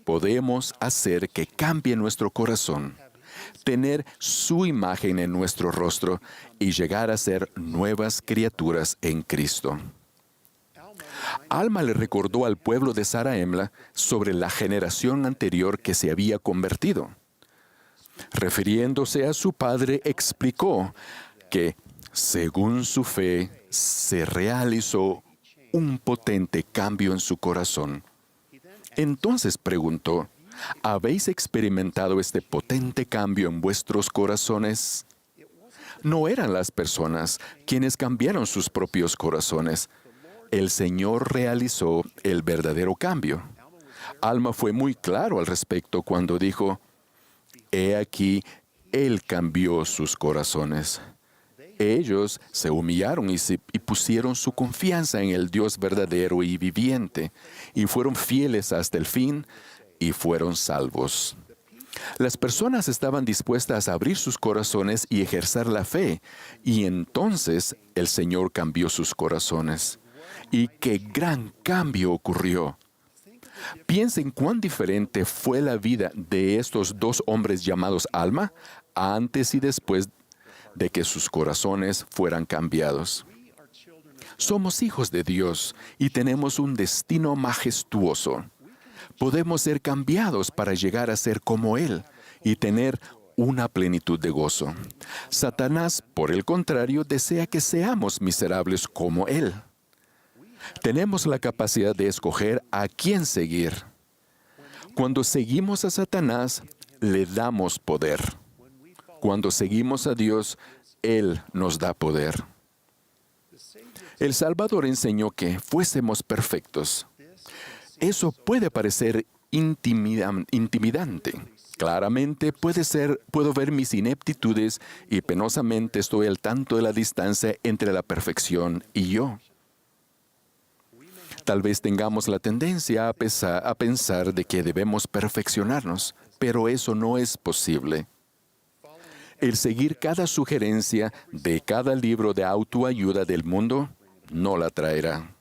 podemos hacer que cambie nuestro corazón, tener su imagen en nuestro rostro y llegar a ser nuevas criaturas en Cristo. Alma le recordó al pueblo de Zarahemla sobre la generación anterior que se había convertido. Refiriéndose a su padre, explicó que, según su fe, se realizó un potente cambio en su corazón. Entonces preguntó, ¿habéis experimentado este potente cambio en vuestros corazones? No eran las personas quienes cambiaron sus propios corazones. El Señor realizó el verdadero cambio. Alma fue muy claro al respecto cuando dijo, «He aquí, Él cambió sus corazones». Ellos se humillaron y pusieron su confianza en el Dios verdadero y viviente, y fueron fieles hasta el fin, y fueron salvos. Las personas estaban dispuestas a abrir sus corazones y ejercer la fe, y entonces el Señor cambió sus corazones. Y qué gran cambio ocurrió. Piensen cuán diferente fue la vida de estos dos hombres llamados Alma antes y después de que sus corazones fueran cambiados. Somos hijos de Dios y tenemos un destino majestuoso. podemos ser cambiados para llegar a ser como Él y tener una plenitud de gozo. Satanás, por el contrario, desea que seamos miserables como Él. Tenemos la capacidad de escoger a quién seguir. Cuando seguimos a Satanás, le damos poder. Cuando seguimos a Dios, Él nos da poder. El Salvador enseñó que fuésemos perfectos. Eso puede parecer intimidante. Claramente puedo ver mis ineptitudes y penosamente estoy al tanto de la distancia entre la perfección y yo. Tal vez tengamos la tendencia a pensar de que debemos perfeccionarnos, pero eso no es posible. El seguir cada sugerencia de cada libro de autoayuda del mundo no la traerá.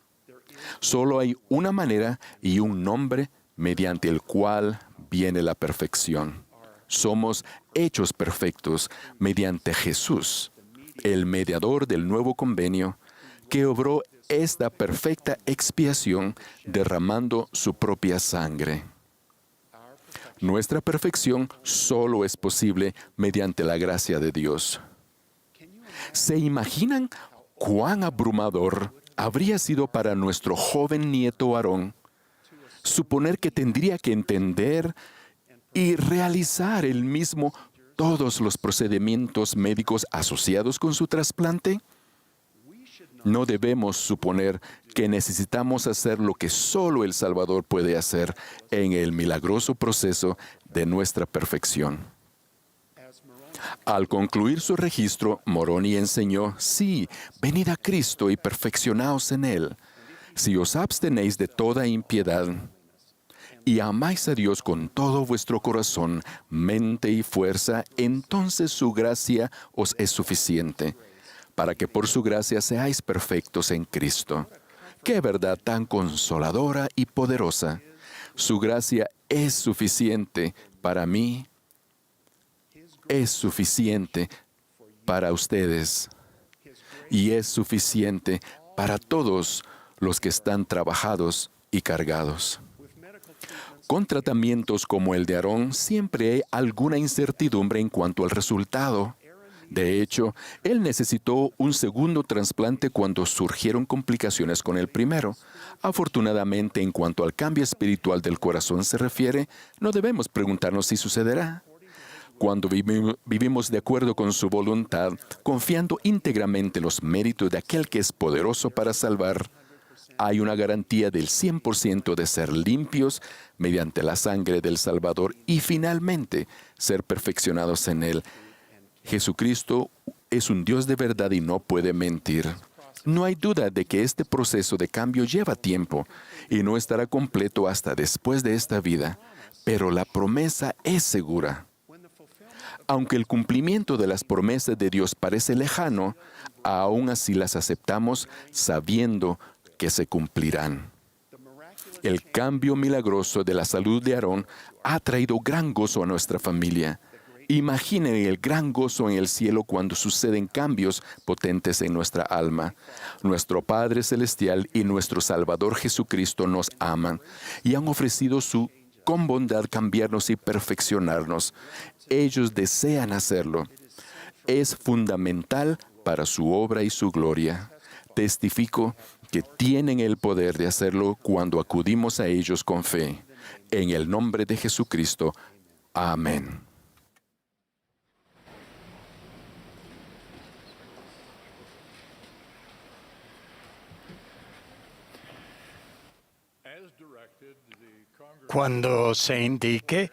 Solo hay una manera y un nombre mediante el cual viene la perfección. Somos hechos perfectos mediante Jesús, el mediador del nuevo convenio, que obró esta perfecta expiación derramando su propia sangre. Nuestra perfección solo es posible mediante la gracia de Dios. ¿Se imaginan cuán abrumador habría sido para nuestro joven nieto Aarón suponer que tendría que entender y realizar él mismo todos los procedimientos médicos asociados con su trasplante? No debemos suponer que necesitamos hacer lo que solo el Salvador puede hacer en el milagroso proceso de nuestra perfección. Al concluir su registro, Moroni enseñó: sí, venid a Cristo y perfeccionaos en Él. Si os abstenéis de toda impiedad y amáis a Dios con todo vuestro corazón, mente y fuerza, entonces su gracia os es suficiente, para que por su gracia seáis perfectos en Cristo. ¡Qué verdad tan consoladora y poderosa! Su gracia es suficiente para mí, es suficiente para ustedes y es suficiente para todos los que están trabajados y cargados. Con tratamientos como el de Aarón, siempre hay alguna incertidumbre en cuanto al resultado. De hecho, él necesitó un segundo trasplante cuando surgieron complicaciones con el primero. Afortunadamente, en cuanto al cambio espiritual del corazón se refiere, no debemos preguntarnos si sucederá. Cuando vivimos de acuerdo con su voluntad, confiando íntegramente en los méritos de aquel que es poderoso para salvar, hay una garantía del 100% de ser limpios mediante la sangre del Salvador y finalmente ser perfeccionados en Él. Jesucristo es un Dios de verdad y no puede mentir. No hay duda de que este proceso de cambio lleva tiempo y no estará completo hasta después de esta vida, pero la promesa es segura. Aunque el cumplimiento de las promesas de Dios parece lejano, aún así las aceptamos sabiendo que se cumplirán. El cambio milagroso de la salud de Aarón ha traído gran gozo a nuestra familia. Imaginen el gran gozo en el cielo cuando suceden cambios potentes en nuestra alma. Nuestro Padre Celestial y nuestro Salvador Jesucristo nos aman y han ofrecido con bondad cambiarnos y perfeccionarnos. Ellos desean hacerlo. Es fundamental para su obra y su gloria. Testifico que tienen el poder de hacerlo cuando acudimos a ellos con fe. En el nombre de Jesucristo. Amén. Cuando se indique,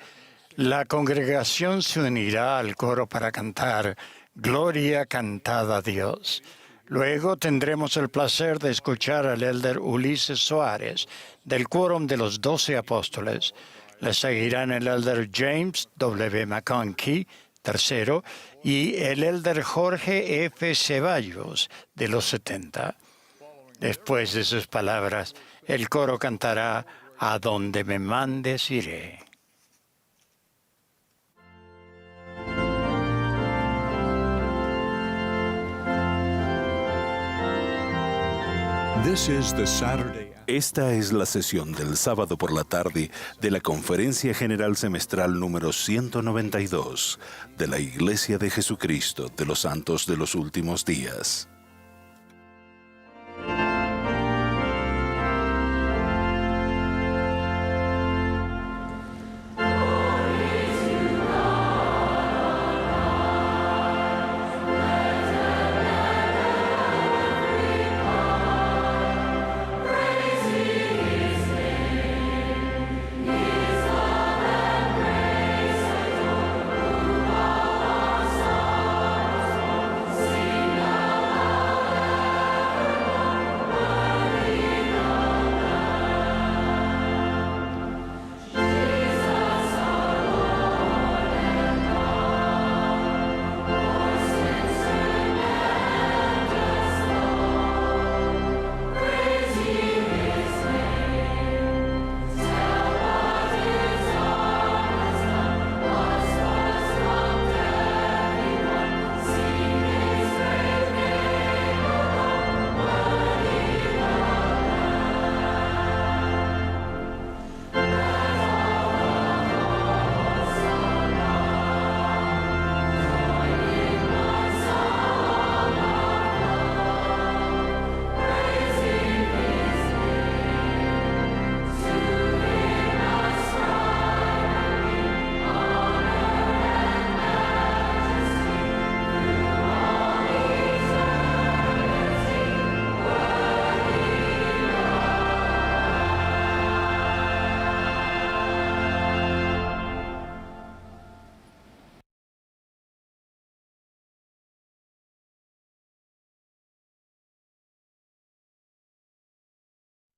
la congregación se unirá al coro para cantar Gloria cantada a Dios. Luego tendremos el placer de escuchar al elder Ulises Soares, del Quórum de los 12 Apóstoles. Le seguirán el elder James W. McConkie, tercero, y el elder Jorge F. Ceballos, de los 70. Después de sus palabras, el coro cantará A donde me mandes iré. This is the Saturday Esta es la sesión del sábado por la tarde de la Conferencia General Semestral número 192 de la Iglesia de Jesucristo de los Santos de los Últimos Días.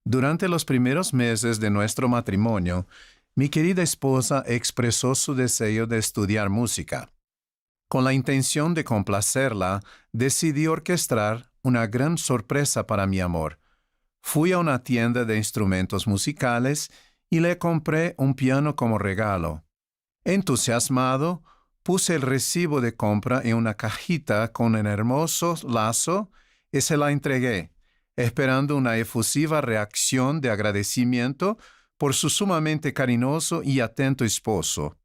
Durante los primeros meses de nuestro matrimonio, mi querida esposa expresó su deseo de estudiar música. Con la intención de complacerla, decidí orquestar una gran sorpresa para mi amor. Fui a una tienda de instrumentos musicales y le compré un piano como regalo. Entusiasmado, puse el recibo de compra en una cajita con un hermoso lazo y se la entregué, esperando una efusiva reacción de agradecimiento por su sumamente cariñoso y atento esposo.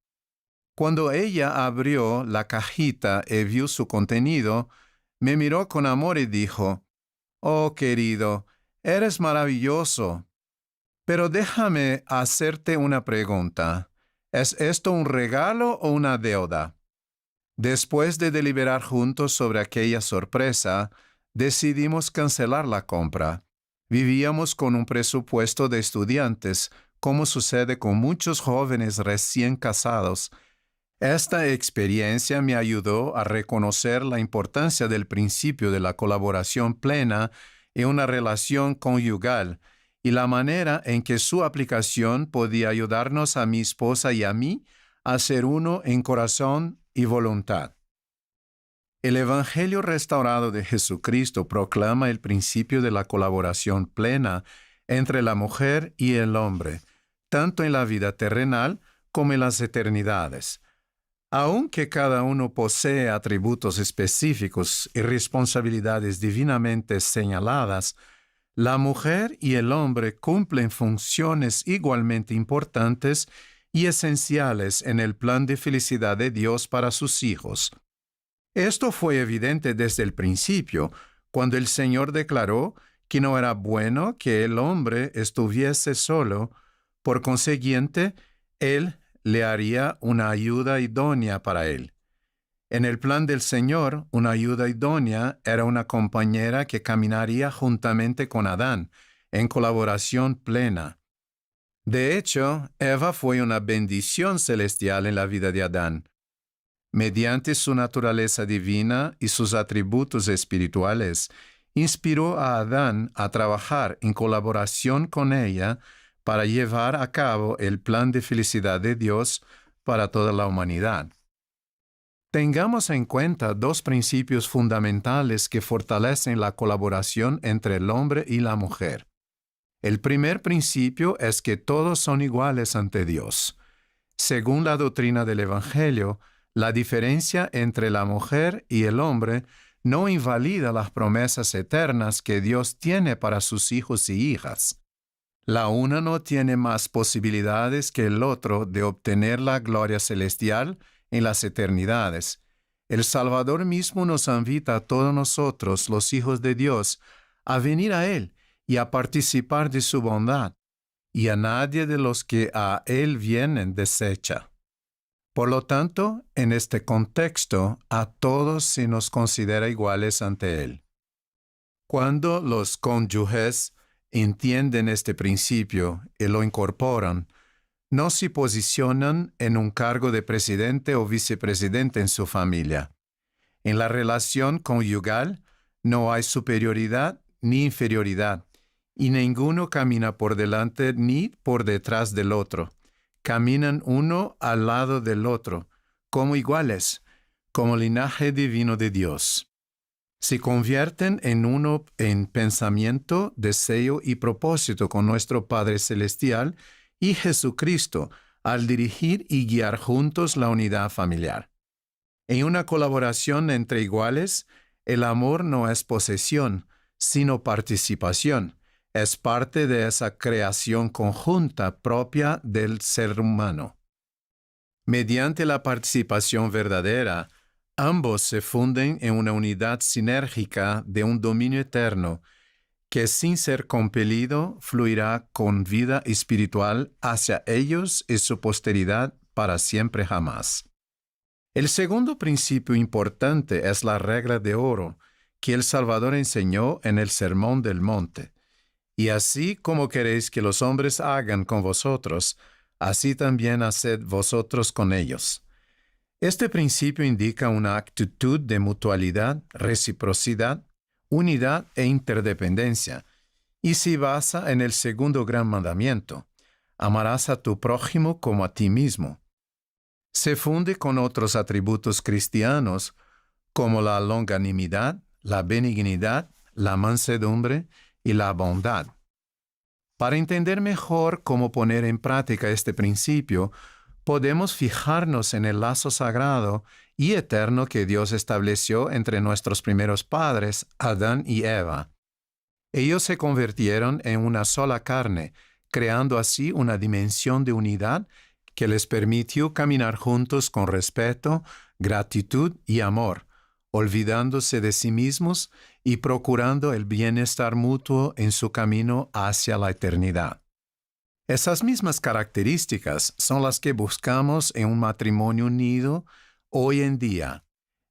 Cuando ella abrió la cajita y vio su contenido, me miró con amor y dijo: «Oh, querido, eres maravilloso. Pero déjame hacerte una pregunta. ¿Es esto un regalo o una deuda?» Después de deliberar juntos sobre aquella sorpresa, decidimos cancelar la compra. Vivíamos con un presupuesto de estudiantes, como sucede con muchos jóvenes recién casados. Esta experiencia me ayudó a reconocer la importancia del principio de la colaboración plena en una relación conyugal y la manera en que su aplicación podía ayudarnos a mi esposa y a mí a ser uno en corazón y voluntad. El Evangelio restaurado de Jesucristo proclama el principio de la colaboración plena entre la mujer y el hombre, tanto en la vida terrenal como en las eternidades. Aunque cada uno posee atributos específicos y responsabilidades divinamente señaladas, la mujer y el hombre cumplen funciones igualmente importantes y esenciales en el plan de felicidad de Dios para sus hijos. Esto fue evidente desde el principio, cuando el Señor declaró que no era bueno que el hombre estuviese solo. Por consiguiente, Él le haría una ayuda idónea para él. En el plan del Señor, una ayuda idónea era una compañera que caminaría juntamente con Adán, en colaboración plena. De hecho, Eva fue una bendición celestial en la vida de Adán. Mediante su naturaleza divina y sus atributos espirituales, inspiró a Adán a trabajar en colaboración con ella para llevar a cabo el plan de felicidad de Dios para toda la humanidad. Tengamos en cuenta dos principios fundamentales que fortalecen la colaboración entre el hombre y la mujer. El primer principio es que todos son iguales ante Dios. Según la doctrina del Evangelio, la diferencia entre la mujer y el hombre no invalida las promesas eternas que Dios tiene para sus hijos y hijas. La una no tiene más posibilidades que el otro de obtener la gloria celestial en las eternidades. El Salvador mismo nos invita a todos nosotros, los hijos de Dios, a venir a Él y a participar de su bondad, y a nadie de los que a Él vienen desecha. Por lo tanto, en este contexto, a todos se nos considera iguales ante Él. Cuando los cónyuges entienden este principio y lo incorporan, no se posicionan en un cargo de presidente o vicepresidente en su familia. En la relación conyugal no hay superioridad ni inferioridad, y ninguno camina por delante ni por detrás del otro. Caminan uno al lado del otro, como iguales, como linaje divino de Dios. Se convierten en uno en pensamiento, deseo y propósito con nuestro Padre Celestial y Jesucristo al dirigir y guiar juntos la unidad familiar. En una colaboración entre iguales, el amor no es posesión, sino participación. Es parte de esa creación conjunta propia del ser humano. Mediante la participación verdadera, ambos se funden en una unidad sinérgica de un dominio eterno que sin ser compelido fluirá con vida espiritual hacia ellos y su posteridad para siempre jamás. El segundo principio importante es la regla de oro que el Salvador enseñó en el Sermón del Monte. Y así como queréis que los hombres hagan con vosotros, así también haced vosotros con ellos. Este principio indica una actitud de mutualidad, reciprocidad, unidad e interdependencia, y se basa en el segundo gran mandamiento: amarás a tu prójimo como a ti mismo. Se funde con otros atributos cristianos como la longanimidad, la benignidad, la mansedumbre y la bondad. Para entender mejor cómo poner en práctica este principio, podemos fijarnos en el lazo sagrado y eterno que Dios estableció entre nuestros primeros padres, Adán y Eva. Ellos se convirtieron en una sola carne, creando así una dimensión de unidad que les permitió caminar juntos con respeto, gratitud y amor, olvidándose de sí mismos y procurando el bienestar mutuo en su camino hacia la eternidad. Esas mismas características son las que buscamos en un matrimonio unido hoy en día.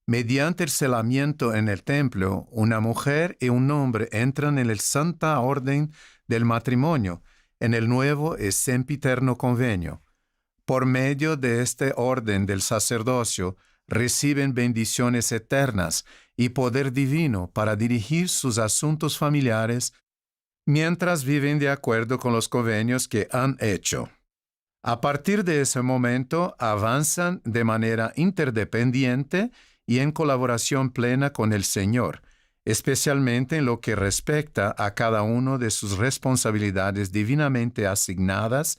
Mediante el selamiento en el templo, una mujer y un hombre entran en la santa orden del matrimonio, en el nuevo y sempiterno convenio. Por medio de este orden del sacerdocio, reciben bendiciones eternas y poder divino para dirigir sus asuntos familiares mientras viven de acuerdo con los convenios que han hecho. A partir de ese momento, avanzan de manera interdependiente y en colaboración plena con el Señor, especialmente en lo que respecta a cada uno de sus responsabilidades divinamente asignadas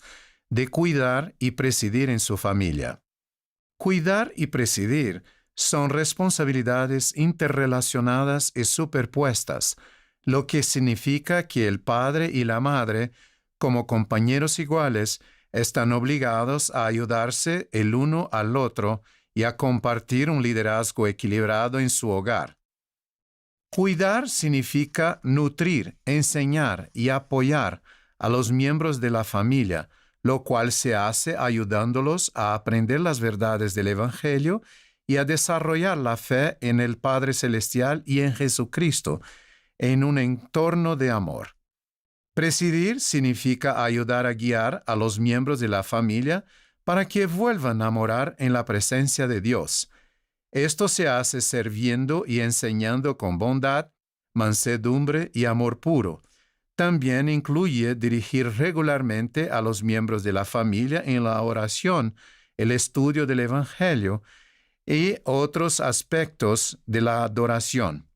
de cuidar y presidir en su familia. Cuidar y presidir son responsabilidades interrelacionadas y superpuestas, lo que significa que el padre y la madre, como compañeros iguales, están obligados a ayudarse el uno al otro y a compartir un liderazgo equilibrado en su hogar. Cuidar significa nutrir, enseñar y apoyar a los miembros de la familia, lo cual se hace ayudándolos a aprender las verdades del Evangelio y a desarrollar la fe en el Padre Celestial y en Jesucristo, en un entorno de amor. Presidir significa ayudar a guiar a los miembros de la familia para que vuelvan a morar en la presencia de Dios. Esto se hace sirviendo y enseñando con bondad, mansedumbre y amor puro. También incluye dirigir regularmente a los miembros de la familia en la oración, el estudio del Evangelio y otros aspectos de la adoración.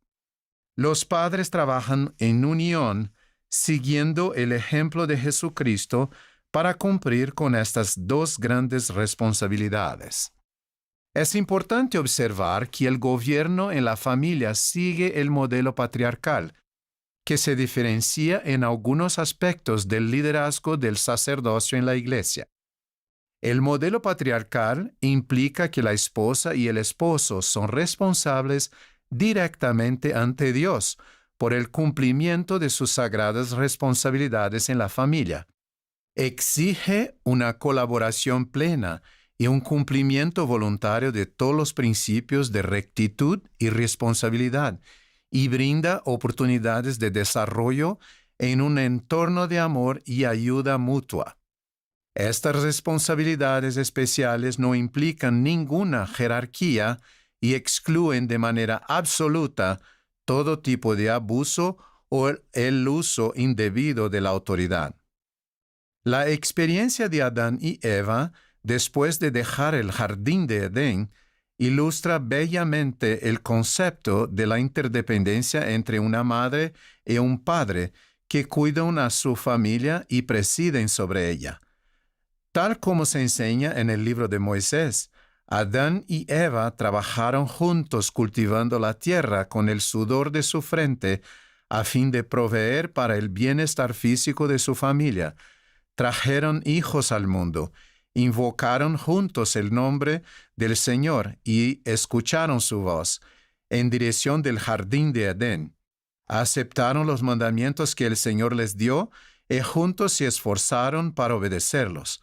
Los padres trabajan en unión, siguiendo el ejemplo de Jesucristo para cumplir con estas dos grandes responsabilidades. Es importante observar que el gobierno en la familia sigue el modelo patriarcal, que se diferencia en algunos aspectos del liderazgo del sacerdocio en la iglesia. El modelo patriarcal implica que la esposa y el esposo son responsables directamente ante Dios por el cumplimiento de sus sagradas responsabilidades en la familia. Exige una colaboración plena y un cumplimiento voluntario de todos los principios de rectitud y responsabilidad, y brinda oportunidades de desarrollo en un entorno de amor y ayuda mutua. Estas responsabilidades especiales no implican ninguna jerarquía y excluyen de manera absoluta todo tipo de abuso o el uso indebido de la autoridad. La experiencia de Adán y Eva, después de dejar el jardín de Edén, ilustra bellamente el concepto de la interdependencia entre una madre y un padre que cuidan a su familia y presiden sobre ella. Tal como se enseña en el libro de Moisés, Adán y Eva trabajaron juntos cultivando la tierra con el sudor de su frente a fin de proveer para el bienestar físico de su familia. Trajeron hijos al mundo, invocaron juntos el nombre del Señor y escucharon su voz en dirección del jardín de Edén. Aceptaron los mandamientos que el Señor les dio y juntos se esforzaron para obedecerlos.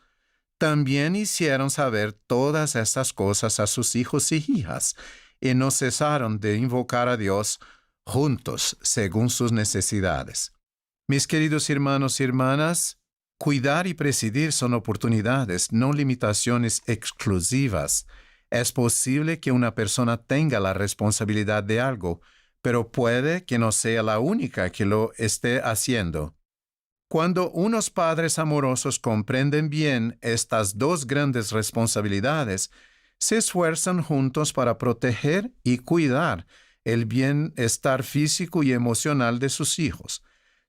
También hicieron saber todas estas cosas a sus hijos y hijas, y no cesaron de invocar a Dios juntos según sus necesidades. Mis queridos hermanos y hermanas, cuidar y presidir son oportunidades, no limitaciones exclusivas. Es posible que una persona tenga la responsabilidad de algo, pero puede que no sea la única que lo esté haciendo. Cuando unos padres amorosos comprenden bien estas dos grandes responsabilidades, se esfuerzan juntos para proteger y cuidar el bienestar físico y emocional de sus hijos.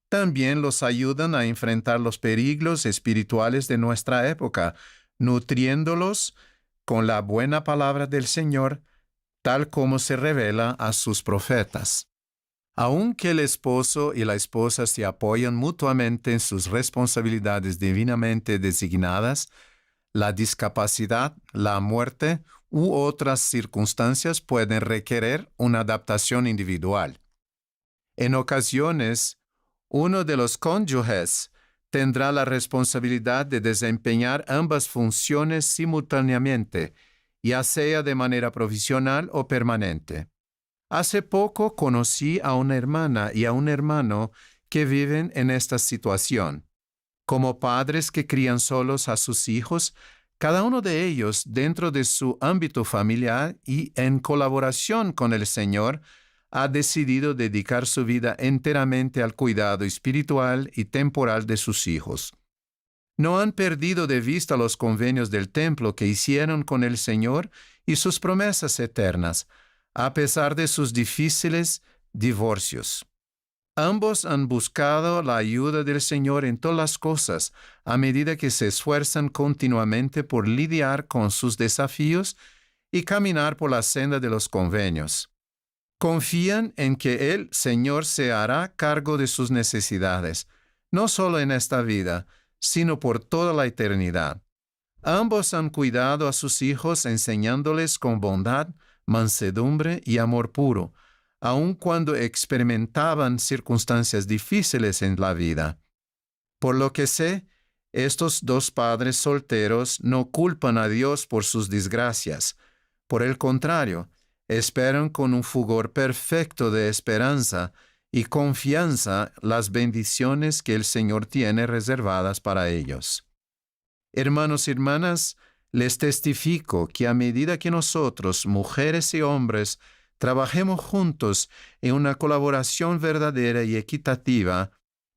También los ayudan a enfrentar los peligros espirituales de nuestra época, nutriéndolos con la buena palabra del Señor, tal como se revela a sus profetas. Aunque el esposo y la esposa se apoyan mutuamente en sus responsabilidades divinamente designadas, la discapacidad, la muerte u otras circunstancias pueden requerir una adaptación individual. En ocasiones, uno de los cónyuges tendrá la responsabilidad de desempeñar ambas funciones simultáneamente, ya sea de manera provisional o permanente. Hace poco conocí a una hermana y a un hermano que viven en esta situación. Como padres que crían solos a sus hijos, cada uno de ellos, dentro de su ámbito familiar y en colaboración con el Señor, ha decidido dedicar su vida enteramente al cuidado espiritual y temporal de sus hijos. No han perdido de vista los convenios del templo que hicieron con el Señor y sus promesas eternas, a pesar de sus difíciles divorcios. Ambos han buscado la ayuda del Señor en todas las cosas, a medida que se esfuerzan continuamente por lidiar con sus desafíos y caminar por la senda de los convenios. Confían en que el Señor se hará cargo de sus necesidades, no solo en esta vida, sino por toda la eternidad. Ambos han cuidado a sus hijos enseñándoles con bondad, mansedumbre y amor puro, aun cuando experimentaban circunstancias difíciles en la vida. Por lo que sé, estos dos padres solteros no culpan a Dios por sus desgracias. Por el contrario, esperan con un fulgor perfecto de esperanza y confianza las bendiciones que el Señor tiene reservadas para ellos. Hermanos y hermanas, les testifico que a medida que nosotros, mujeres y hombres, trabajemos juntos en una colaboración verdadera y equitativa,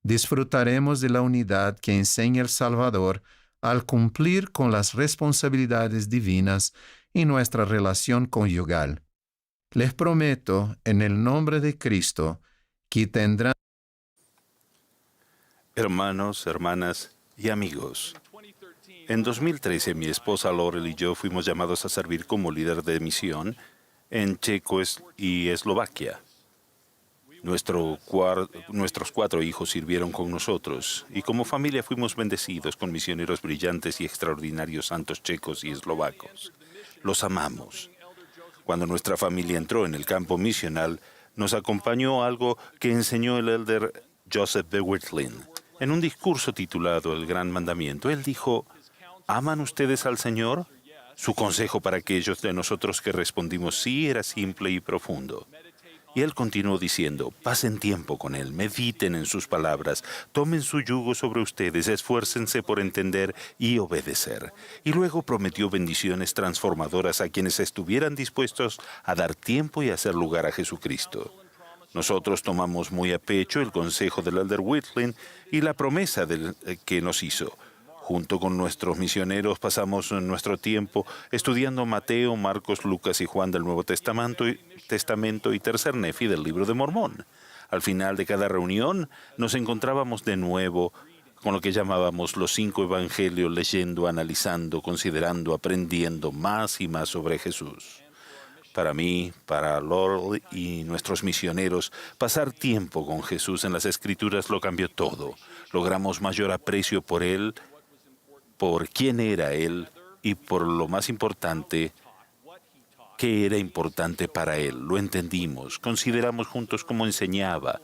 disfrutaremos de la unidad que enseña el Salvador al cumplir con las responsabilidades divinas en nuestra relación conyugal. Les prometo, en el nombre de Cristo, que tendrán... Hermanos, hermanas y amigos, en 2013 mi esposa Laurel y yo fuimos llamados a servir como líder de misión en Checo y Eslovaquia. Nuestros 4 hijos sirvieron con nosotros y como familia fuimos bendecidos con misioneros brillantes y extraordinarios santos checos y eslovacos. Los amamos. Cuando nuestra familia entró en el campo misional, nos acompañó algo que enseñó el elder Joseph B. Whitlin. En un discurso titulado El Gran Mandamiento, él dijo: ¿aman ustedes al Señor? Su consejo para aquellos de nosotros que respondimos sí era simple y profundo. Y él continuó diciendo: pasen tiempo con Él, mediten en sus palabras, tomen su yugo sobre ustedes, esfuércense por entender y obedecer. Y luego prometió bendiciones transformadoras a quienes estuvieran dispuestos a dar tiempo y hacer lugar a Jesucristo. Nosotros tomamos muy a pecho el consejo del elder Whitlin y la promesa que nos hizo. Junto con nuestros misioneros pasamos nuestro tiempo estudiando Mateo, Marcos, Lucas y Juan del Nuevo Testamento y Tercer Nefi del Libro de Mormón. Al final de cada reunión nos encontrábamos de nuevo con lo que llamábamos los 5 evangelios, leyendo, analizando, considerando, aprendiendo más y más sobre Jesús. Para mí, para Lord y nuestros misioneros, pasar tiempo con Jesús en las Escrituras lo cambió todo. Logramos mayor aprecio por Él, por quién era Él y por lo más importante, qué era importante para Él. Lo entendimos, consideramos juntos cómo enseñaba,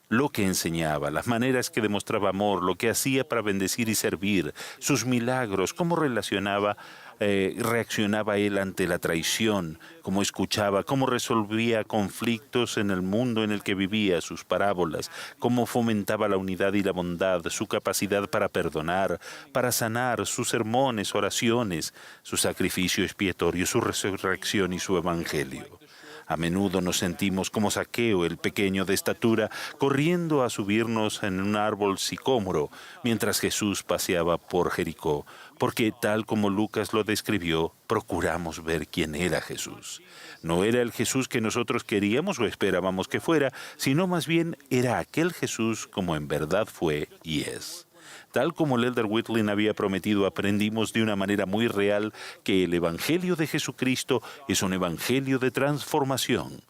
lo que enseñaba, las maneras que demostraba amor, lo que hacía para bendecir y servir, sus milagros, cómo reaccionaba Él ante la traición, cómo escuchaba, cómo resolvía conflictos en el mundo en el que vivía, sus parábolas, cómo fomentaba la unidad y la bondad, su capacidad para perdonar, para sanar, sus sermones, oraciones, su sacrificio expiatorio, su resurrección y su evangelio. A menudo nos sentimos como Zaqueo, el pequeño de estatura, corriendo a subirnos en un árbol sicómoro mientras Jesús paseaba por Jericó, porque tal como Lucas lo describió, procuramos ver quién era Jesús. No era el Jesús que nosotros queríamos o esperábamos que fuera, sino más bien era aquel Jesús como en verdad fue y es. Tal como el elder Whitlin había prometido, aprendimos de una manera muy real que el Evangelio de Jesucristo es un evangelio de transformación.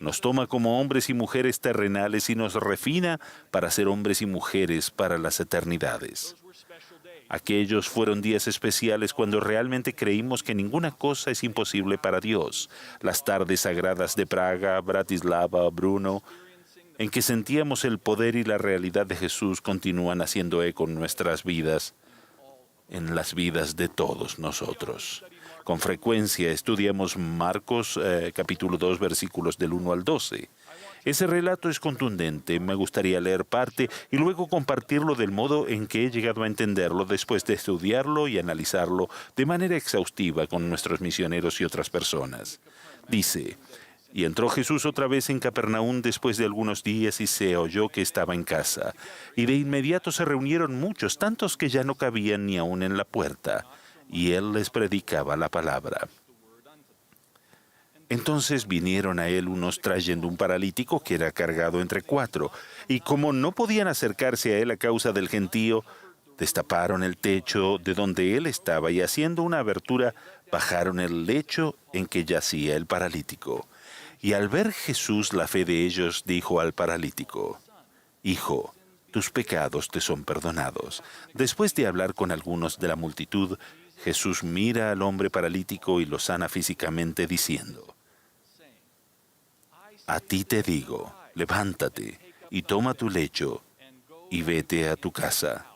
Nos toma como hombres y mujeres terrenales y nos refina para ser hombres y mujeres para las eternidades. Aquellos fueron días especiales cuando realmente creímos que ninguna cosa es imposible para Dios. Las tardes sagradas de Praga, Bratislava, Brno, en que sentíamos el poder y la realidad de Jesús, continúan haciendo eco en nuestras vidas, en las vidas de todos nosotros. Con frecuencia estudiamos Marcos capítulo 2, versículos del 1 al 12. Ese relato es contundente. Me gustaría leer parte y luego compartirlo del modo en que he llegado a entenderlo después de estudiarlo y analizarlo de manera exhaustiva con nuestros misioneros y otras personas. Dice: y entró Jesús otra vez en Capernaum después de algunos días y se oyó que estaba en casa. Y de inmediato se reunieron muchos, tantos que ya no cabían ni aún en la puerta. Y él les predicaba la palabra. Entonces vinieron a él unos trayendo un paralítico que era cargado entre 4. Y como no podían acercarse a él a causa del gentío, destaparon el techo de donde él estaba y haciendo una abertura, bajaron el lecho en que yacía el paralítico. Y al ver Jesús la fe de ellos, dijo al paralítico: Hijo, tus pecados te son perdonados. Después de hablar con algunos de la multitud, Jesús mira al hombre paralítico y lo sana físicamente diciendo: A ti te digo, levántate y toma tu lecho y vete a tu casa.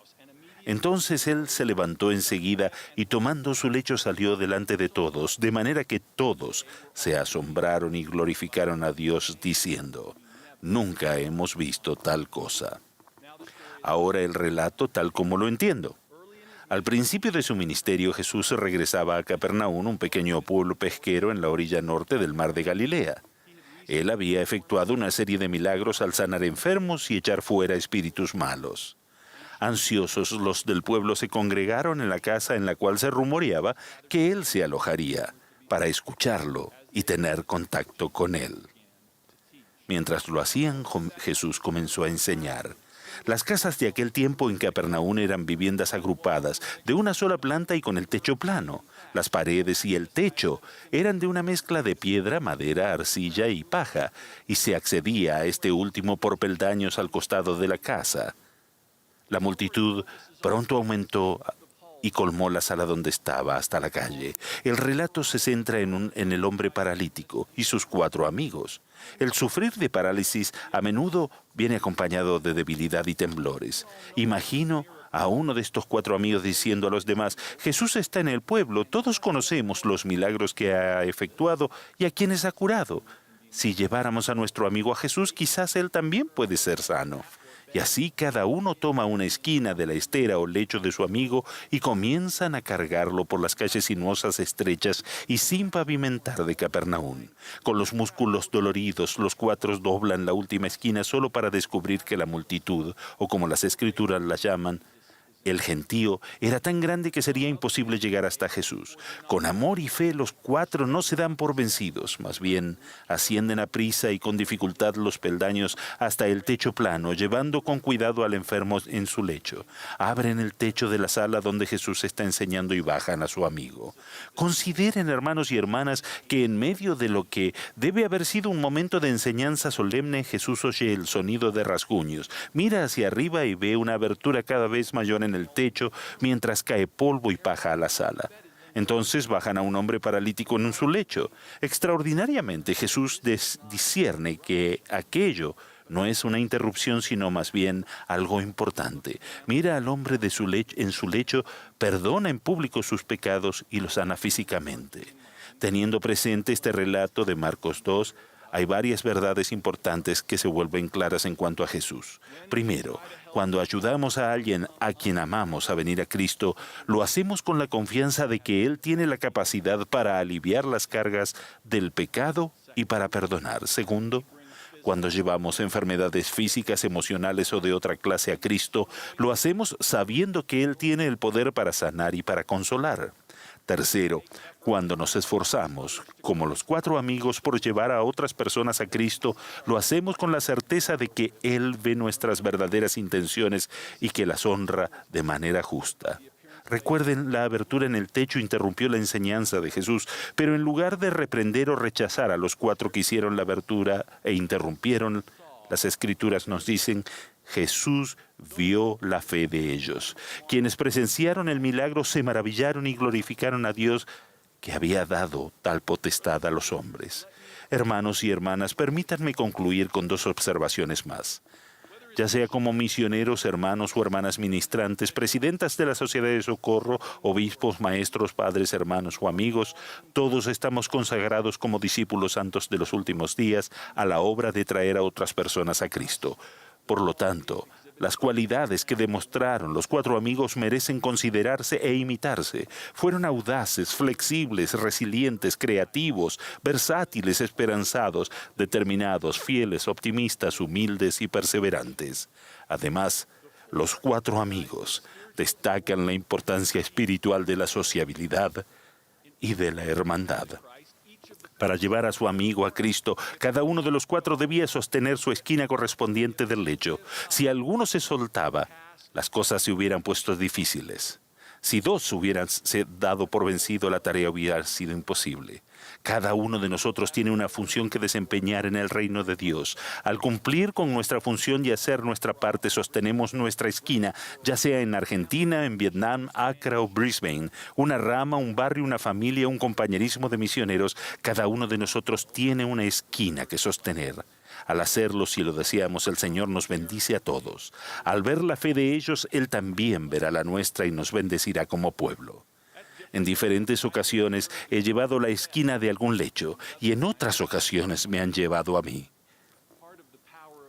Entonces él se levantó enseguida y tomando su lecho salió delante de todos, de manera que todos se asombraron y glorificaron a Dios diciendo: Nunca hemos visto tal cosa. Ahora el relato tal como lo entiendo. Al principio de su ministerio, Jesús regresaba a Capernaum, un pequeño pueblo pesquero en la orilla norte del mar de Galilea. Él había efectuado una serie de milagros al sanar enfermos y echar fuera espíritus malos. Ansiosos, los del pueblo se congregaron en la casa en la cual se rumoreaba que él se alojaría, para escucharlo y tener contacto con él. Mientras lo hacían, Jesús comenzó a enseñar. Las casas de aquel tiempo en Capernaum eran viviendas agrupadas, de una sola planta y con el techo plano. Las paredes y el techo eran de una mezcla de piedra, madera, arcilla y paja, y se accedía a este último por peldaños al costado de la casa. La multitud pronto aumentó y colmó la sala donde estaba hasta la calle. El relato se centra en el hombre paralítico y sus 4 amigos. El sufrir de parálisis a menudo viene acompañado de debilidad y temblores. Imagino a uno de estos 4 amigos diciendo a los demás: Jesús está en el pueblo, todos conocemos los milagros que ha efectuado y a quienes ha curado. Si lleváramos a nuestro amigo a Jesús, quizás él también puede ser sano. Y así cada uno toma una esquina de la estera o lecho de su amigo y comienzan a cargarlo por las calles sinuosas, estrechas y sin pavimentar de Capernaum. Con los músculos doloridos, los 4 doblan la última esquina solo para descubrir que la multitud, o como las escrituras la llaman, el gentío, era tan grande que sería imposible llegar hasta Jesús. Con amor y fe los 4 no se dan por vencidos, más bien ascienden a prisa y con dificultad los peldaños hasta el techo plano, llevando con cuidado al enfermo en su lecho. Abren el techo de la sala donde Jesús está enseñando y bajan a su amigo. Consideren, hermanos y hermanas, que en medio de lo que debe haber sido un momento de enseñanza solemne, Jesús oye el sonido de rasguños, mira hacia arriba y ve una abertura cada vez mayor en el techo mientras cae polvo y paja a la sala. Entonces bajan a un hombre paralítico en su lecho. Extraordinariamente, Jesús discierne que aquello no es una interrupción, sino más bien algo importante. Mira al hombre en su lecho, perdona en público sus pecados y los sana físicamente. Teniendo presente este relato de Marcos 2, hay varias verdades importantes que se vuelven claras en cuanto a Jesús. Primero, cuando ayudamos a alguien a quien amamos a venir a Cristo, lo hacemos con la confianza de que Él tiene la capacidad para aliviar las cargas del pecado y para perdonar. Segundo, cuando llevamos enfermedades físicas, emocionales o de otra clase a Cristo, lo hacemos sabiendo que Él tiene el poder para sanar y para consolar. Tercero, cuando nos esforzamos, como los 4 amigos, por llevar a otras personas a Cristo, lo hacemos con la certeza de que Él ve nuestras verdaderas intenciones y que las honra de manera justa. Recuerden, la abertura en el techo interrumpió la enseñanza de Jesús, pero en lugar de reprender o rechazar a los 4 que hicieron la abertura e interrumpieron, las Escrituras nos dicen: Jesús vio la fe de ellos. Quienes presenciaron el milagro se maravillaron y glorificaron a Dios, que había dado tal potestad a los hombres. Hermanos y hermanas, permítanme concluir con 2 observaciones más. Ya sea como misioneros, hermanos o hermanas ministrantes, presidentas de la Sociedad de Socorro, obispos, maestros, padres, hermanos o amigos, todos estamos consagrados como discípulos santos de los últimos días a la obra de traer a otras personas a Cristo. Por lo tanto, las cualidades que demostraron los 4 amigos merecen considerarse e imitarse. Fueron audaces, flexibles, resilientes, creativos, versátiles, esperanzados, determinados, fieles, optimistas, humildes y perseverantes. Además, los 4 amigos destacan la importancia espiritual de la sociabilidad y de la hermandad. Para llevar a su amigo a Cristo, cada uno de los 4 debía sostener su esquina correspondiente del lecho. Si alguno se soltaba, las cosas se hubieran puesto difíciles. Si 2 hubieran dado por vencido, la tarea hubiera sido imposible. Cada uno de nosotros tiene una función que desempeñar en el reino de Dios. Al cumplir con nuestra función y hacer nuestra parte, sostenemos nuestra esquina, ya sea en Argentina, en Vietnam, Accra o Brisbane, una rama, un barrio, una familia, un compañerismo de misioneros. Cada uno de nosotros tiene una esquina que sostener. Al hacerlo, si lo deseamos, el Señor nos bendice a todos. Al ver la fe de ellos, Él también verá la nuestra y nos bendecirá como pueblo. En diferentes ocasiones he llevado la esquina de algún lecho y en otras ocasiones me han llevado a mí.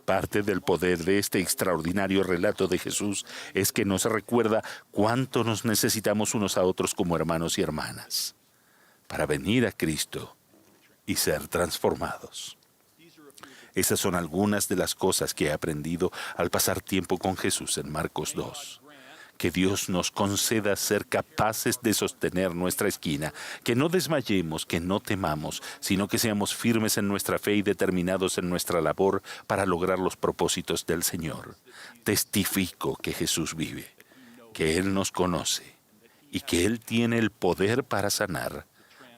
Parte del poder de este extraordinario relato de Jesús es que nos recuerda cuánto nos necesitamos unos a otros como hermanos y hermanas para venir a Cristo y ser transformados. Esas son algunas de las cosas que he aprendido al pasar tiempo con Jesús en Marcos 2. Que Dios nos conceda ser capaces de sostener nuestra esquina, que no desmayemos, que no temamos, sino que seamos firmes en nuestra fe y determinados en nuestra labor para lograr los propósitos del Señor. Testifico que Jesús vive, que Él nos conoce y que Él tiene el poder para sanar,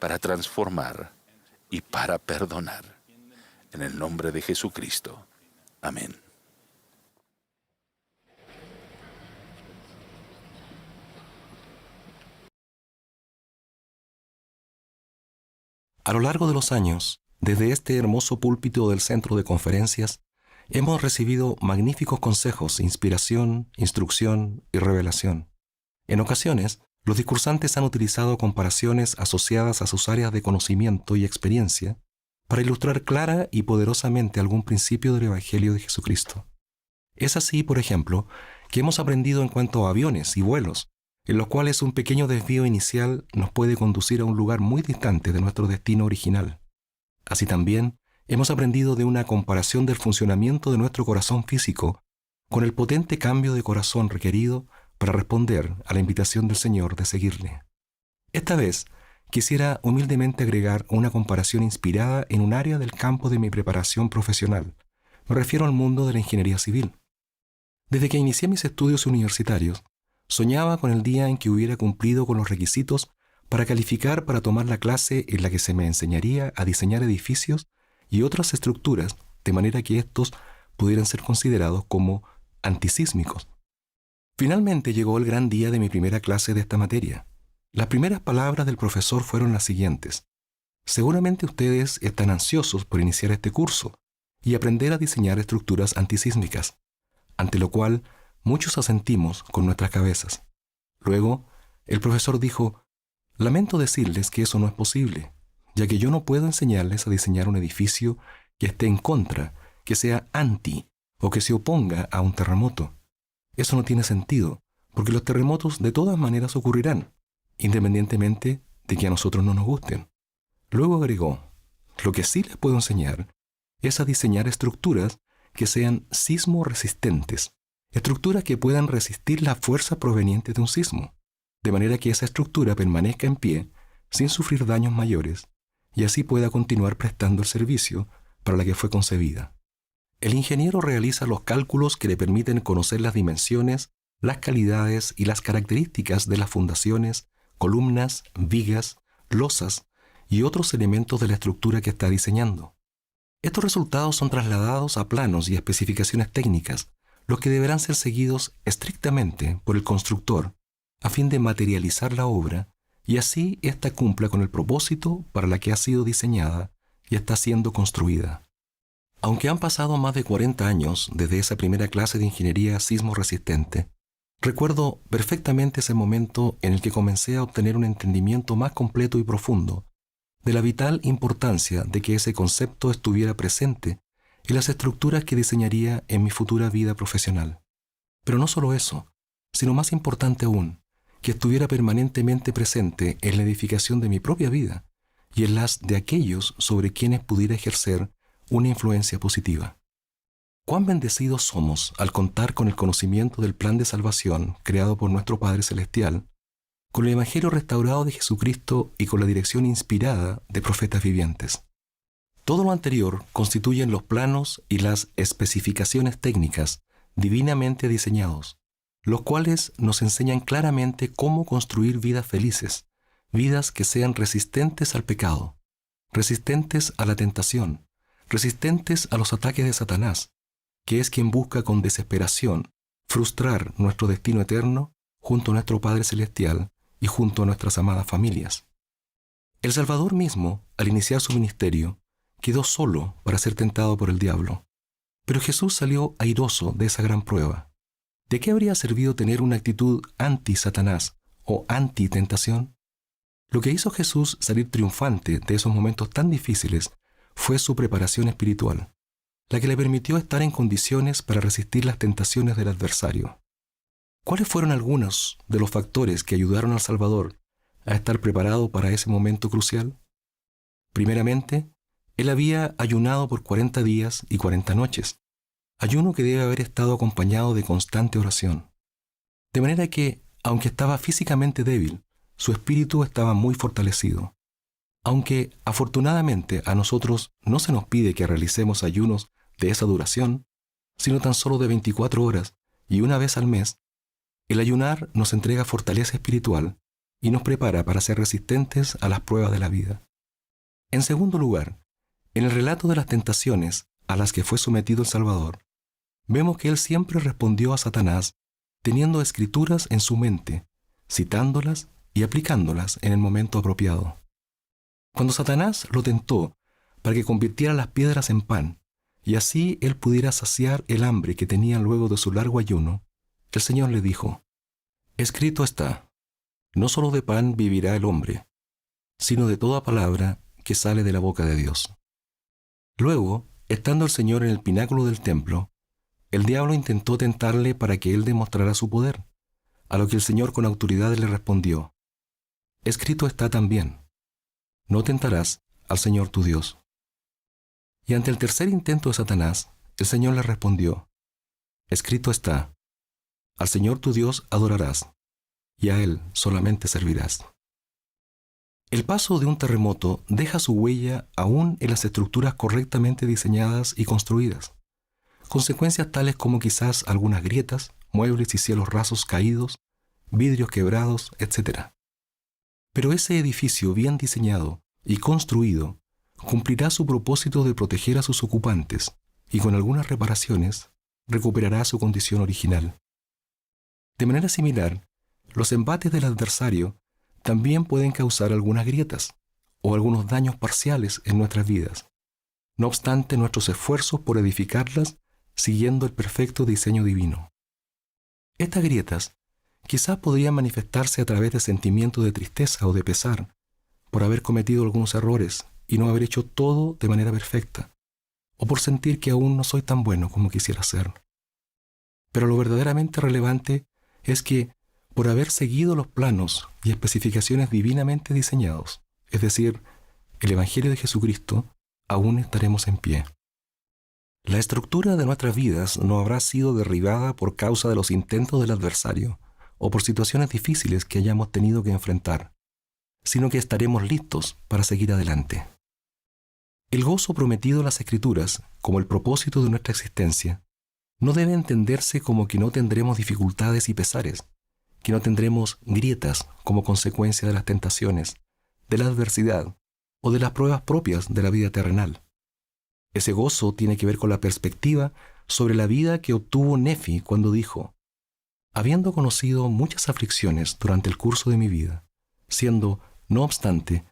para transformar y para perdonar. En el nombre de Jesucristo. Amén. A lo largo de los años, desde este hermoso púlpito del centro de conferencias, hemos recibido magníficos consejos, inspiración, instrucción y revelación. En ocasiones, los discursantes han utilizado comparaciones asociadas a sus áreas de conocimiento y experiencia para ilustrar clara y poderosamente algún principio del Evangelio de Jesucristo. Es así, por ejemplo, que hemos aprendido en cuanto a aviones y vuelos, en los cuales un pequeño desvío inicial nos puede conducir a un lugar muy distante de nuestro destino original. Así también, hemos aprendido de una comparación del funcionamiento de nuestro corazón físico con el potente cambio de corazón requerido para responder a la invitación del Señor de seguirle. Esta vez, quisiera humildemente agregar una comparación inspirada en un área del campo de mi preparación profesional. Me refiero al mundo de la ingeniería civil. Desde que inicié mis estudios universitarios, soñaba con el día en que hubiera cumplido con los requisitos para calificar para tomar la clase en la que se me enseñaría a diseñar edificios y otras estructuras de manera que estos pudieran ser considerados como antisísmicos. Finalmente llegó el gran día de mi primera clase de esta materia. Las primeras palabras del profesor fueron las siguientes: seguramente ustedes están ansiosos por iniciar este curso y aprender a diseñar estructuras antisísmicas, ante lo cual muchos asentimos con nuestras cabezas. Luego, el profesor dijo: lamento decirles que eso no es posible, ya que yo no puedo enseñarles a diseñar un edificio que esté en contra, que sea anti o que se oponga a un terremoto. Eso no tiene sentido, porque los terremotos de todas maneras ocurrirán, independientemente de que a nosotros no nos gusten. Luego agregó: lo que sí les puedo enseñar es a diseñar estructuras que sean sismo resistentes, estructuras que puedan resistir la fuerza proveniente de un sismo, de manera que esa estructura permanezca en pie sin sufrir daños mayores y así pueda continuar prestando el servicio para la que fue concebida. El ingeniero realiza los cálculos que le permiten conocer las dimensiones, las calidades y las características de las fundaciones, columnas, vigas, losas y otros elementos de la estructura que está diseñando. Estos resultados son trasladados a planos y especificaciones técnicas, los que deberán ser seguidos estrictamente por el constructor a fin de materializar la obra y así ésta cumpla con el propósito para la que ha sido diseñada y está siendo construida. Aunque han pasado más de 40 años desde esa primera clase de ingeniería sismo resistente, recuerdo perfectamente ese momento en el que comencé a obtener un entendimiento más completo y profundo de la vital importancia de que ese concepto estuviera presente en las estructuras que diseñaría en mi futura vida profesional. Pero no solo eso, sino más importante aún, que estuviera permanentemente presente en la edificación de mi propia vida y en las de aquellos sobre quienes pudiera ejercer una influencia positiva. Cuán bendecidos somos al contar con el conocimiento del plan de salvación creado por nuestro Padre Celestial, con el Evangelio restaurado de Jesucristo y con la dirección inspirada de profetas vivientes. Todo lo anterior constituyen los planos y las especificaciones técnicas divinamente diseñados, los cuales nos enseñan claramente cómo construir vidas felices, vidas que sean resistentes al pecado, resistentes a la tentación, resistentes a los ataques de Satanás, que es quien busca con desesperación frustrar nuestro destino eterno junto a nuestro Padre Celestial y junto a nuestras amadas familias. El Salvador mismo, al iniciar su ministerio, quedó solo para ser tentado por el diablo. Pero Jesús salió airoso de esa gran prueba. ¿De qué habría servido tener una actitud anti-Satanás o anti-tentación? Lo que hizo Jesús salir triunfante de esos momentos tan difíciles fue su preparación espiritual, la que le permitió estar en condiciones para resistir las tentaciones del adversario. ¿Cuáles fueron algunos de los factores que ayudaron al Salvador a estar preparado para ese momento crucial? Primeramente, él había ayunado por 40 días y 40 noches, ayuno que debe haber estado acompañado de constante oración. De manera que, aunque estaba físicamente débil, su espíritu estaba muy fortalecido. Aunque, afortunadamente, a nosotros no se nos pide que realicemos ayunos de esa duración, sino tan solo de 24 horas y una vez al mes, el ayunar nos entrega fortaleza espiritual y nos prepara para ser resistentes a las pruebas de la vida. En segundo lugar, en el relato de las tentaciones a las que fue sometido el Salvador, vemos que él siempre respondió a Satanás teniendo escrituras en su mente, citándolas y aplicándolas en el momento apropiado. Cuando Satanás lo tentó para que convirtiera las piedras en pan, y así él pudiera saciar el hambre que tenía luego de su largo ayuno, el Señor le dijo: escrito está, no solo de pan vivirá el hombre, sino de toda palabra que sale de la boca de Dios. Luego, estando el Señor en el pináculo del templo, el diablo intentó tentarle para que él demostrara su poder, a lo que el Señor con autoridad le respondió: escrito está también, no tentarás al Señor tu Dios. Y ante el tercer intento de Satanás, el Señor le respondió: escrito está, al Señor tu Dios adorarás, y a Él solamente servirás. El paso de un terremoto deja su huella aún en las estructuras correctamente diseñadas y construidas. Consecuencias tales como quizás algunas grietas, muebles y cielos rasos caídos, vidrios quebrados, etc. Pero ese edificio bien diseñado y construido cumplirá su propósito de proteger a sus ocupantes y con algunas reparaciones recuperará su condición original. De manera similar, los embates del adversario también pueden causar algunas grietas o algunos daños parciales en nuestras vidas, no obstante nuestros esfuerzos por edificarlas siguiendo el perfecto diseño divino. Estas grietas quizás podrían manifestarse a través de sentimientos de tristeza o de pesar por haber cometido algunos errores y no haber hecho todo de manera perfecta, o por sentir que aún no soy tan bueno como quisiera ser. Pero lo verdaderamente relevante es que, por haber seguido los planos y especificaciones divinamente diseñados, es decir, el Evangelio de Jesucristo, aún estaremos en pie. La estructura de nuestras vidas no habrá sido derribada por causa de los intentos del adversario o por situaciones difíciles que hayamos tenido que enfrentar, sino que estaremos listos para seguir adelante. El gozo prometido en las Escrituras, como el propósito de nuestra existencia, no debe entenderse como que no tendremos dificultades y pesares, que no tendremos grietas como consecuencia de las tentaciones, de la adversidad o de las pruebas propias de la vida terrenal. Ese gozo tiene que ver con la perspectiva sobre la vida que obtuvo Nefi cuando dijo: habiendo conocido muchas aflicciones durante el curso de mi vida, siendo, no obstante,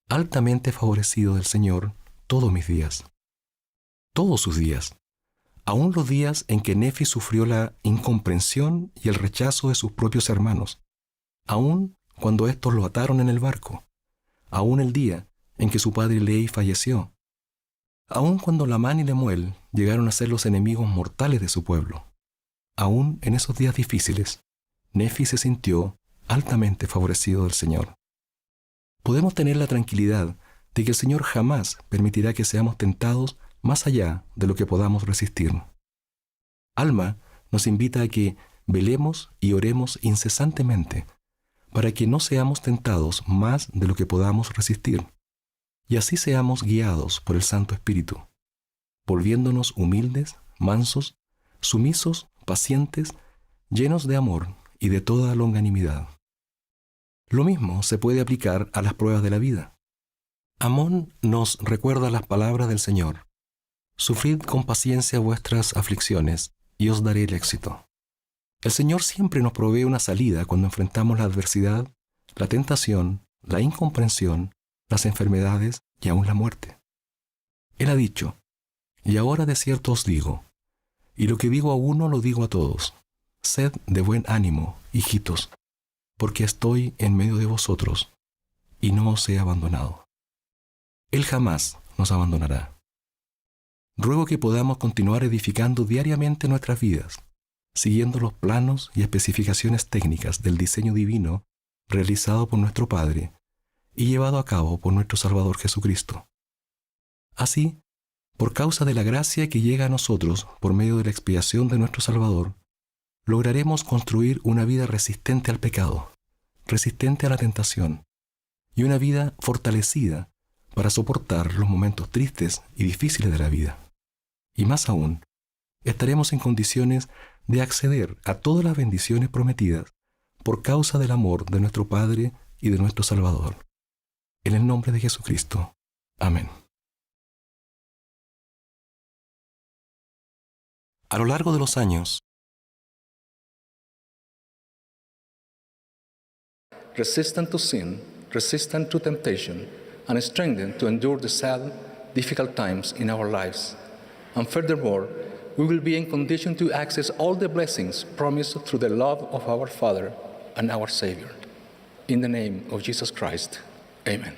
altamente favorecido del Señor todos mis días. Todos sus días, aun los días en que Nefi sufrió la incomprensión y el rechazo de sus propios hermanos, aun cuando éstos lo ataron en el barco, aun el día en que su padre Lehi falleció, aun cuando Lamán y Lemuel llegaron a ser los enemigos mortales de su pueblo, aun en esos días difíciles, Nefi se sintió altamente favorecido del Señor. Podemos tener la tranquilidad de que el Señor jamás permitirá que seamos tentados más allá de lo que podamos resistir. Alma nos invita a que velemos y oremos incesantemente para que no seamos tentados más de lo que podamos resistir, y así seamos guiados por el Santo Espíritu, volviéndonos humildes, mansos, sumisos, pacientes, llenos de amor y de toda longanimidad. Lo mismo se puede aplicar a las pruebas de la vida. Amón nos recuerda las palabras del Señor: sufrid con paciencia vuestras aflicciones, y os daré el éxito. El Señor siempre nos provee una salida cuando enfrentamos la adversidad, la tentación, la incomprensión, las enfermedades y aún la muerte. Él ha dicho: y ahora de cierto os digo, y lo que digo a uno lo digo a todos, sed de buen ánimo, hijitos, porque estoy en medio de vosotros, y no os he abandonado. Él jamás nos abandonará. Ruego que podamos continuar edificando diariamente nuestras vidas, siguiendo los planos y especificaciones técnicas del diseño divino realizado por nuestro Padre y llevado a cabo por nuestro Salvador Jesucristo. Así, por causa de la gracia que llega a nosotros por medio de la expiación de nuestro Salvador, lograremos construir una vida resistente al pecado, resistente a la tentación, y una vida fortalecida para soportar los momentos tristes y difíciles de la vida. Y más aún, estaremos en condiciones de acceder a todas las bendiciones prometidas por causa del amor de nuestro Padre y de nuestro Salvador. En el nombre de Jesucristo. Amén. A lo largo de los años, resistant to sin, resistant to temptation, and strengthened to endure the sad, difficult times in our lives. And furthermore, we will be in condition to access all the blessings promised through the love of our Father and our Savior. In the name of Jesus Christ, amen.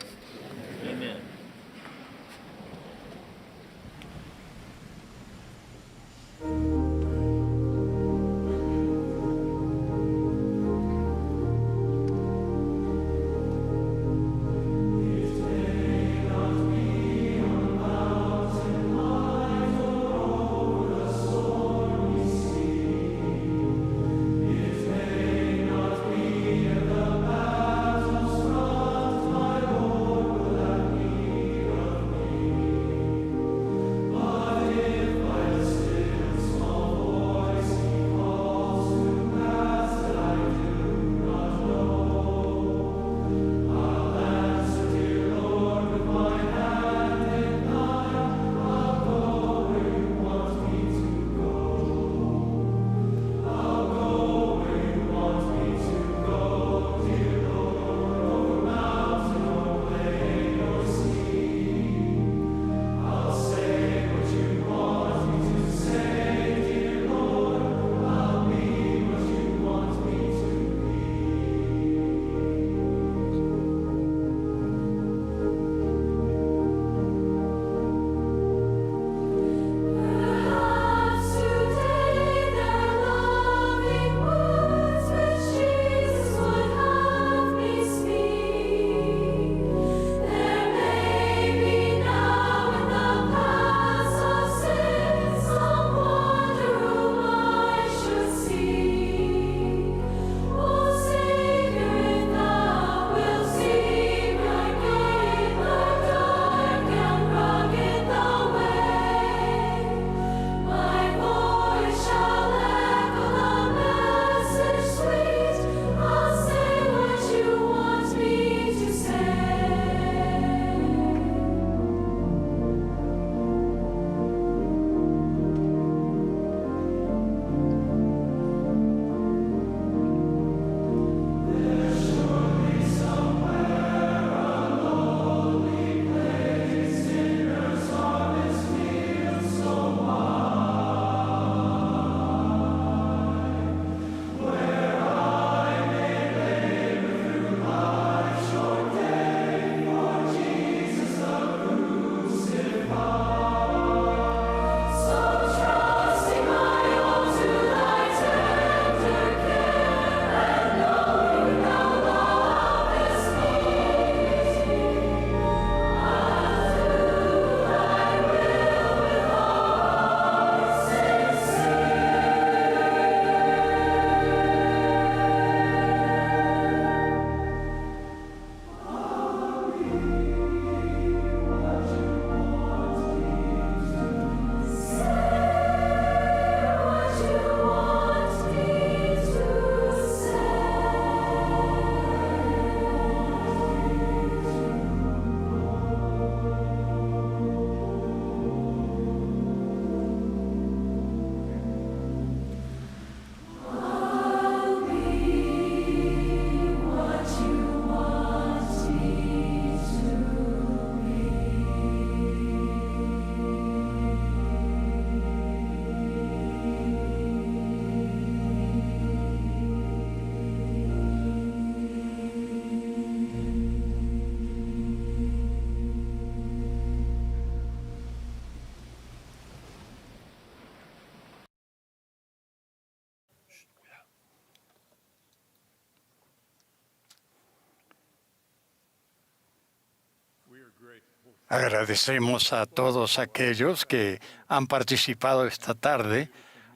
Agradecemos a todos aquellos que han participado esta tarde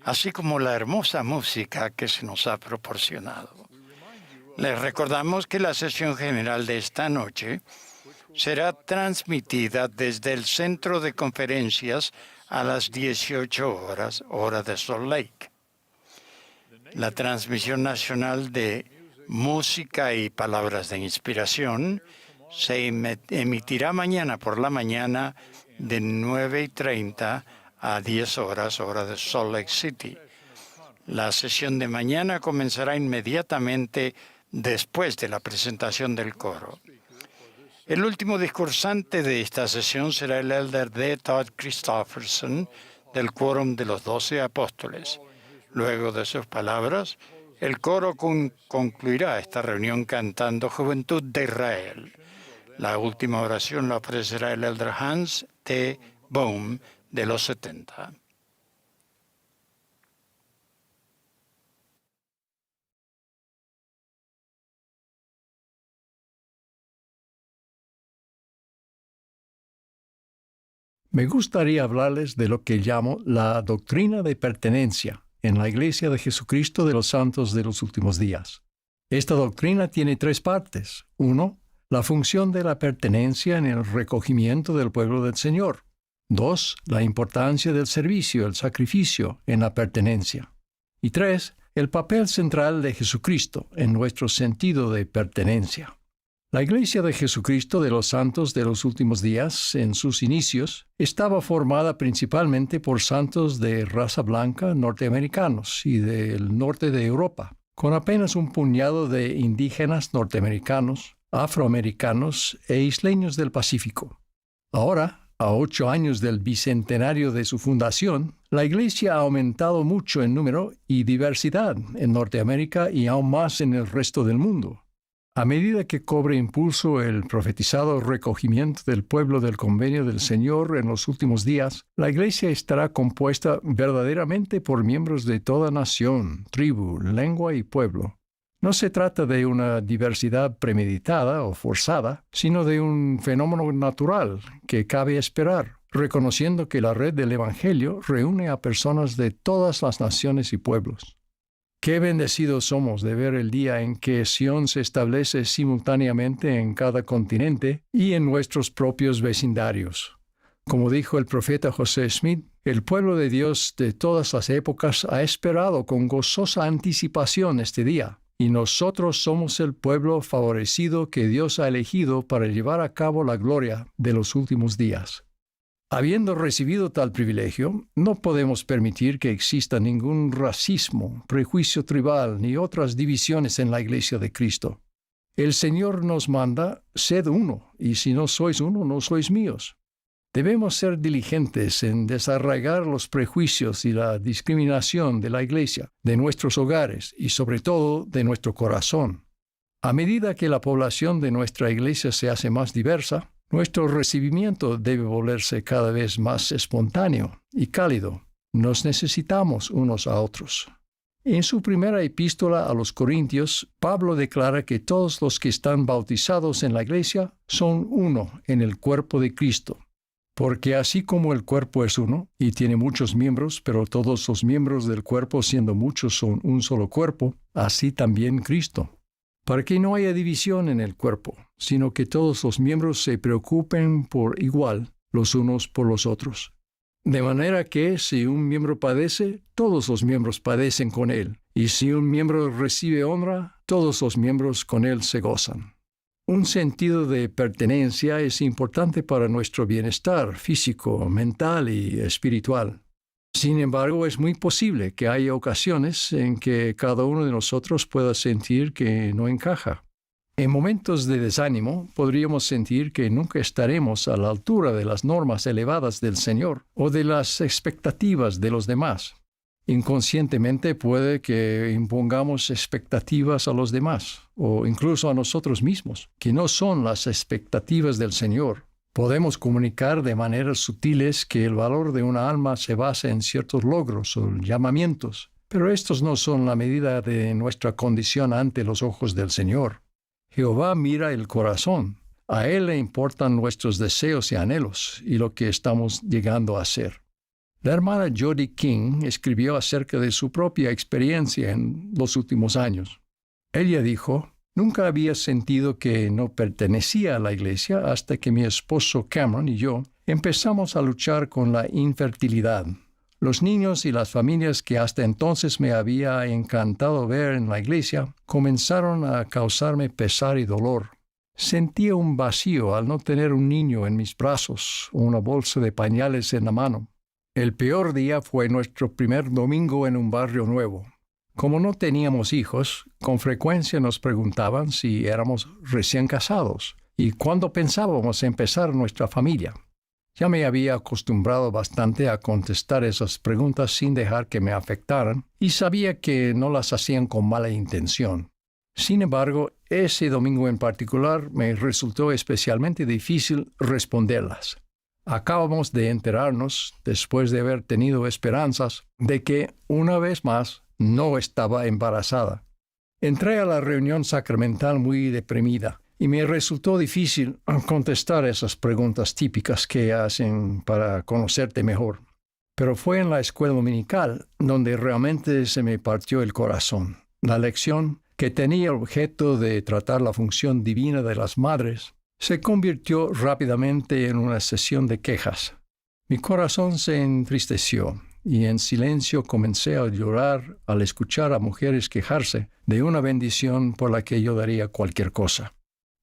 así como la hermosa música que se nos ha proporcionado. Les recordamos que la sesión general de esta noche será transmitida desde el Centro de Conferencias a las 18 horas, hora de Salt Lake. La transmisión nacional de música y palabras de inspiración se emitirá mañana por la mañana de 9:30 a 10 horas, hora de Salt Lake City. La sesión de mañana comenzará inmediatamente después de la presentación del coro. El último discursante de esta sesión será el elder D. Todd Christofferson del Quórum de los 12 Apóstoles. Luego de sus palabras, el coro concluirá esta reunión cantando Juventud de Israel. La última oración la ofrecerá el elder Hans T. Bohm de los 70. Me gustaría hablarles de lo que llamo la doctrina de pertenencia en la Iglesia de Jesucristo de los Santos de los Últimos Días. Esta doctrina tiene 3 partes. 1. La función de la pertenencia en el recogimiento del pueblo del Señor. 2. La importancia del servicio, el sacrificio en la pertenencia. Y 3. El papel central de Jesucristo en nuestro sentido de pertenencia. La Iglesia de Jesucristo de los Santos de los Últimos Días, en sus inicios, estaba formada principalmente por santos de raza blanca norteamericanos y del norte de Europa, con apenas un puñado de indígenas norteamericanos, afroamericanos e isleños del Pacífico. Ahora, a 8 años del bicentenario de su fundación, la Iglesia ha aumentado mucho en número y diversidad en Norteamérica y aún más en el resto del mundo. A medida que cobre impulso el profetizado recogimiento del pueblo del convenio del Señor en los últimos días, la Iglesia estará compuesta verdaderamente por miembros de toda nación, tribu, lengua y pueblo. No se trata de una diversidad premeditada o forzada, sino de un fenómeno natural que cabe esperar, reconociendo que la red del Evangelio reúne a personas de todas las naciones y pueblos. Qué bendecidos somos de ver el día en que Sion se establece simultáneamente en cada continente y en nuestros propios vecindarios. Como dijo el profeta José Smith, el pueblo de Dios de todas las épocas ha esperado con gozosa anticipación este día, y nosotros somos el pueblo favorecido que Dios ha elegido para llevar a cabo la gloria de los últimos días. Habiendo recibido tal privilegio, no podemos permitir que exista ningún racismo, prejuicio tribal ni otras divisiones en la Iglesia de Cristo. El Señor nos manda, sed uno, y si no sois uno, no sois míos. Debemos ser diligentes en desarraigar los prejuicios y la discriminación de la Iglesia, de nuestros hogares y sobre todo de nuestro corazón. A medida que la población de nuestra Iglesia se hace más diversa, nuestro recibimiento debe volverse cada vez más espontáneo y cálido. Nos necesitamos unos a otros. En su primera epístola a los Corintios, Pablo declara que todos los que están bautizados en la Iglesia son uno en el cuerpo de Cristo. Porque así como el cuerpo es uno y tiene muchos miembros, pero todos los miembros del cuerpo siendo muchos son un solo cuerpo, así también Cristo. Para que no haya división en el cuerpo, sino que todos los miembros se preocupen por igual los unos por los otros. De manera que si un miembro padece, todos los miembros padecen con él, y si un miembro recibe honra, todos los miembros con él se gozan. Un sentido de pertenencia es importante para nuestro bienestar físico, mental y espiritual. Sin embargo, es muy posible que haya ocasiones en que cada uno de nosotros pueda sentir que no encaja. En momentos de desánimo, podríamos sentir que nunca estaremos a la altura de las normas elevadas del Señor o de las expectativas de los demás. Inconscientemente puede que impongamos expectativas a los demás o incluso a nosotros mismos, que no son las expectativas del Señor. Podemos comunicar de maneras sutiles que el valor de una alma se basa en ciertos logros o llamamientos, pero estos no son la medida de nuestra condición ante los ojos del Señor. Jehová mira el corazón. A Él le importan nuestros deseos y anhelos y lo que estamos llegando a ser. La hermana Jody King escribió acerca de su propia experiencia en los últimos años. Ella dijo: nunca había sentido que no pertenecía a la iglesia hasta que mi esposo Cameron y yo empezamos a luchar con la infertilidad. Los niños y las familias que hasta entonces me había encantado ver en la iglesia comenzaron a causarme pesar y dolor. Sentía un vacío al no tener un niño en mis brazos o una bolsa de pañales en la mano. El peor día fue nuestro primer domingo en un barrio nuevo. Como no teníamos hijos, con frecuencia nos preguntaban si éramos recién casados y cuándo pensábamos empezar nuestra familia. Ya me había acostumbrado bastante a contestar esas preguntas sin dejar que me afectaran y sabía que no las hacían con mala intención. Sin embargo, ese domingo en particular me resultó especialmente difícil responderlas. Acabamos de enterarnos, después de haber tenido esperanzas, de que, una vez más, no estaba embarazada. Entré a la reunión sacramental muy deprimida y me resultó difícil contestar esas preguntas típicas que hacen para conocerte mejor. Pero fue en la escuela dominical donde realmente se me partió el corazón. La lección, que tenía el objeto de tratar la función divina de las madres, se convirtió rápidamente en una sesión de quejas. Mi corazón se entristeció y en silencio comencé a llorar al escuchar a mujeres quejarse de una bendición por la que yo daría cualquier cosa.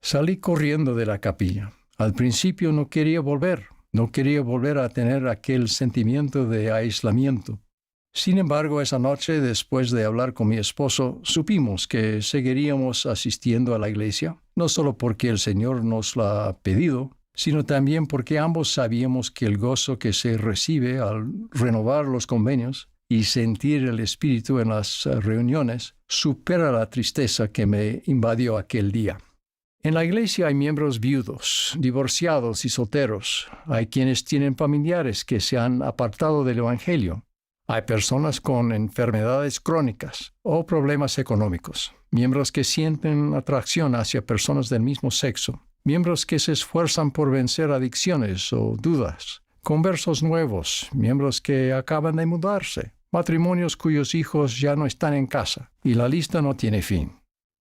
Salí corriendo de la capilla. Al principio no quería volver a tener aquel sentimiento de aislamiento. Sin embargo, esa noche, después de hablar con mi esposo, supimos que seguiríamos asistiendo a la iglesia, no solo porque el Señor nos la ha pedido, sino también porque ambos sabíamos que el gozo que se recibe al renovar los convenios y sentir el Espíritu en las reuniones supera la tristeza que me invadió aquel día. En la iglesia hay miembros viudos, divorciados y solteros. Hay quienes tienen familiares que se han apartado del Evangelio. Hay personas con enfermedades crónicas o problemas económicos, miembros que sienten atracción hacia personas del mismo sexo, miembros que se esfuerzan por vencer adicciones o dudas, conversos nuevos, miembros que acaban de mudarse, matrimonios cuyos hijos ya no están en casa, y la lista no tiene fin.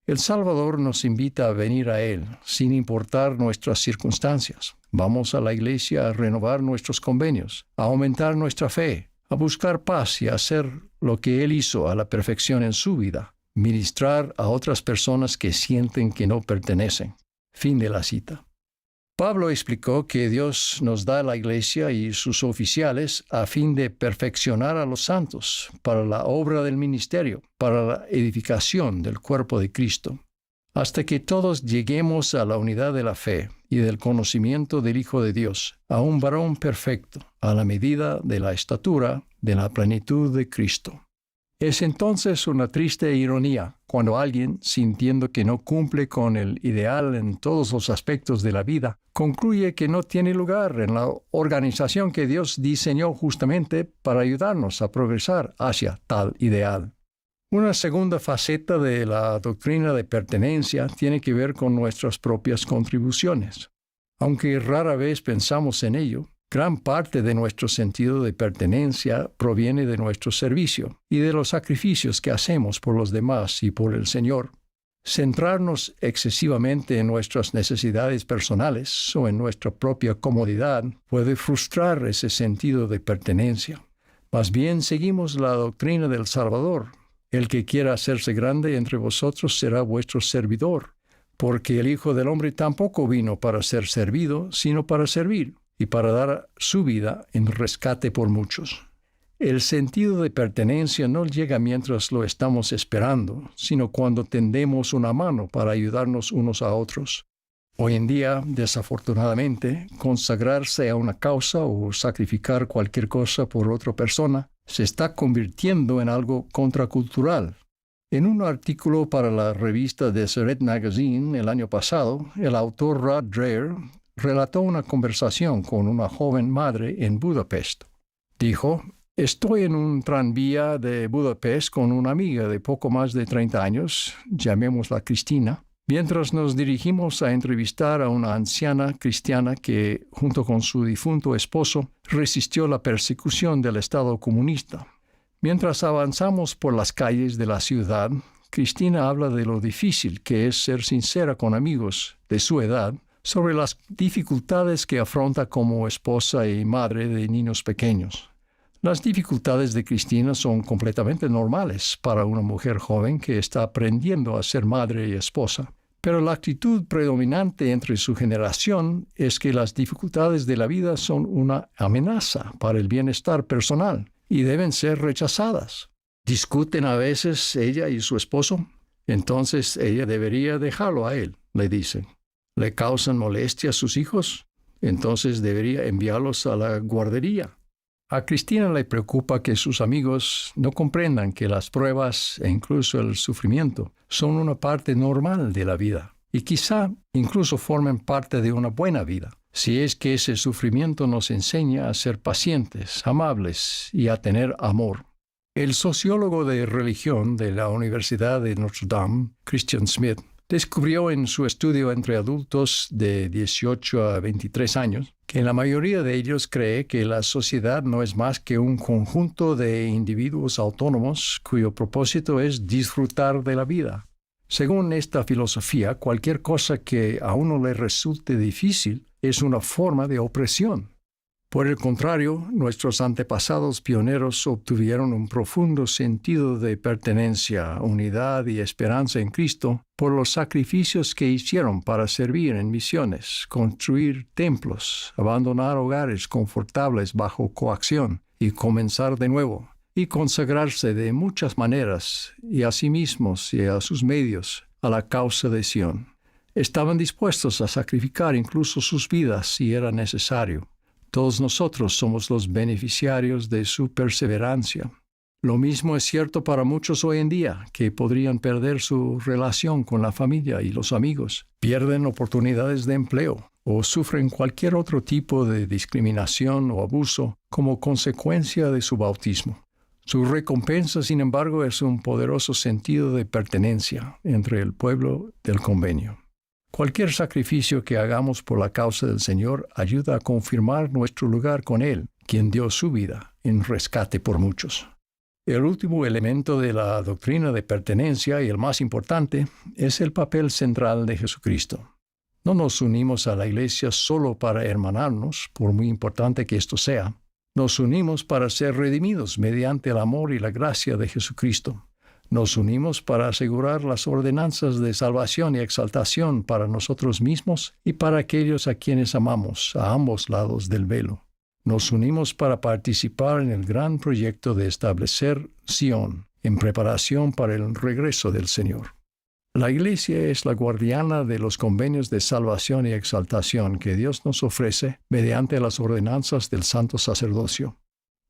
El Salvador nos invita a venir a Él, sin importar nuestras circunstancias. Vamos a la iglesia a renovar nuestros convenios, a aumentar nuestra fe, a buscar paz y a hacer lo que Él hizo a la perfección en su vida, ministrar a otras personas que sienten que no pertenecen. Fin de la cita. Pablo explicó que Dios nos da la iglesia y sus oficiales a fin de perfeccionar a los santos para la obra del ministerio, para la edificación del cuerpo de Cristo, hasta que todos lleguemos a la unidad de la fe y del conocimiento del Hijo de Dios, a un varón perfecto, a la medida de la estatura de la plenitud de Cristo. Es entonces una triste ironía cuando alguien, sintiendo que no cumple con el ideal en todos los aspectos de la vida, concluye que no tiene lugar en la organización que Dios diseñó justamente para ayudarnos a progresar hacia tal ideal. Una segunda faceta de la doctrina de pertenencia tiene que ver con nuestras propias contribuciones. Aunque rara vez pensamos en ello, gran parte de nuestro sentido de pertenencia proviene de nuestro servicio y de los sacrificios que hacemos por los demás y por el Señor. Centrarnos excesivamente en nuestras necesidades personales o en nuestra propia comodidad puede frustrar ese sentido de pertenencia. Más bien seguimos la doctrina del Salvador. El que quiera hacerse grande entre vosotros será vuestro servidor, porque el Hijo del Hombre tampoco vino para ser servido, sino para servir, y para dar su vida en rescate por muchos. El sentido de pertenencia no llega mientras lo estamos esperando, sino cuando tendemos una mano para ayudarnos unos a otros. Hoy en día, desafortunadamente, consagrarse a una causa o sacrificar cualquier cosa por otra persona se está convirtiendo en algo contracultural. En un artículo para la revista Deseret Magazine el año pasado, el autor Rod Dreher relató una conversación con una joven madre en Budapest. Dijo: «Estoy en un tranvía de Budapest con una amiga de poco más de 30 años, llamémosla Cristina. Mientras nos dirigimos a entrevistar a una anciana cristiana que, junto con su difunto esposo, resistió la persecución del Estado comunista. Mientras avanzamos por las calles de la ciudad, Cristina habla de lo difícil que es ser sincera con amigos de su edad sobre las dificultades que afronta como esposa y madre de niños pequeños. Las dificultades de Cristina son completamente normales para una mujer joven que está aprendiendo a ser madre y esposa. Pero la actitud predominante entre su generación es que las dificultades de la vida son una amenaza para el bienestar personal y deben ser rechazadas. ¿Discuten a veces ella y su esposo? Entonces ella debería dejarlo a él, le dicen. ¿Le causan molestia a sus hijos? Entonces debería enviarlos a la guardería. A Cristina le preocupa que sus amigos no comprendan que las pruebas e incluso el sufrimiento son una parte normal de la vida y quizá incluso formen parte de una buena vida, si es que ese sufrimiento nos enseña a ser pacientes, amables y a tener amor. El sociólogo de religión de la Universidad de Notre Dame, Christian Smith, descubrió en su estudio entre adultos de 18 a 23 años que la mayoría de ellos cree que la sociedad no es más que un conjunto de individuos autónomos cuyo propósito es disfrutar de la vida. Según esta filosofía, cualquier cosa que a uno le resulte difícil es una forma de opresión. Por el contrario, nuestros antepasados pioneros obtuvieron un profundo sentido de pertenencia, unidad y esperanza en Cristo por los sacrificios que hicieron para servir en misiones, construir templos, abandonar hogares confortables bajo coacción y comenzar de nuevo, y consagrarse de muchas maneras y a sí mismos y a sus medios a la causa de Sion. Estaban dispuestos a sacrificar incluso sus vidas si era necesario. Todos nosotros somos los beneficiarios de su perseverancia. Lo mismo es cierto para muchos hoy en día, que podrían perder su relación con la familia y los amigos, pierden oportunidades de empleo o sufren cualquier otro tipo de discriminación o abuso como consecuencia de su bautismo. Su recompensa, sin embargo, es un poderoso sentido de pertenencia entre el pueblo del convenio. Cualquier sacrificio que hagamos por la causa del Señor ayuda a confirmar nuestro lugar con Él, quien dio su vida en rescate por muchos. El último elemento de la doctrina de pertenencia y el más importante es el papel central de Jesucristo. No nos unimos a la iglesia solo para hermanarnos, por muy importante que esto sea. Nos unimos para ser redimidos mediante el amor y la gracia de Jesucristo. Nos unimos para asegurar las ordenanzas de salvación y exaltación para nosotros mismos y para aquellos a quienes amamos a ambos lados del velo. Nos unimos para participar en el gran proyecto de establecer Sion en preparación para el regreso del Señor. La Iglesia es la guardiana de los convenios de salvación y exaltación que Dios nos ofrece mediante las ordenanzas del santo sacerdocio.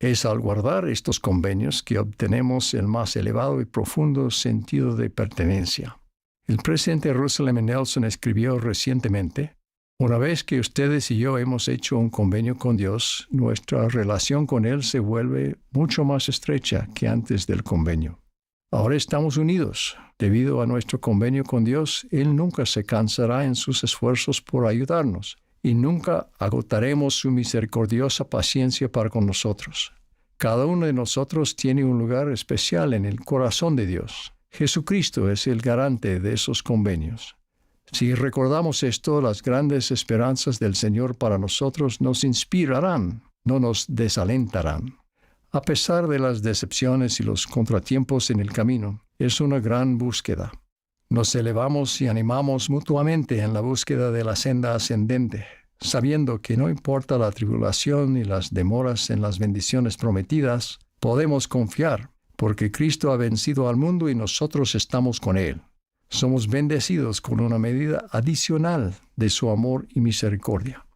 Es al guardar estos convenios que obtenemos el más elevado y profundo sentido de pertenencia. El presidente Russell M. Nelson escribió recientemente: una vez que ustedes y yo hemos hecho un convenio con Dios, nuestra relación con Él se vuelve mucho más estrecha que antes del convenio. Ahora estamos unidos. Debido a nuestro convenio con Dios, Él nunca se cansará en sus esfuerzos por ayudarnos, y nunca agotaremos su misericordiosa paciencia para con nosotros. Cada uno de nosotros tiene un lugar especial en el corazón de Dios. Jesucristo es el garante de esos convenios. Si recordamos esto, las grandes esperanzas del Señor para nosotros nos inspirarán, no nos desalentarán. A pesar de las decepciones y los contratiempos en el camino, es una gran búsqueda. Nos elevamos y animamos mutuamente en la búsqueda de la senda ascendente, sabiendo que no importa la tribulación y las demoras en las bendiciones prometidas, podemos confiar, porque Cristo ha vencido al mundo y nosotros estamos con Él. Somos bendecidos con una medida adicional de su amor y misericordia.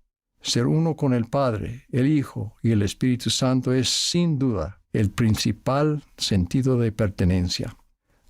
Ser uno con el Padre, el Hijo y el Espíritu Santo es, sin duda, el principal sentido de pertenencia.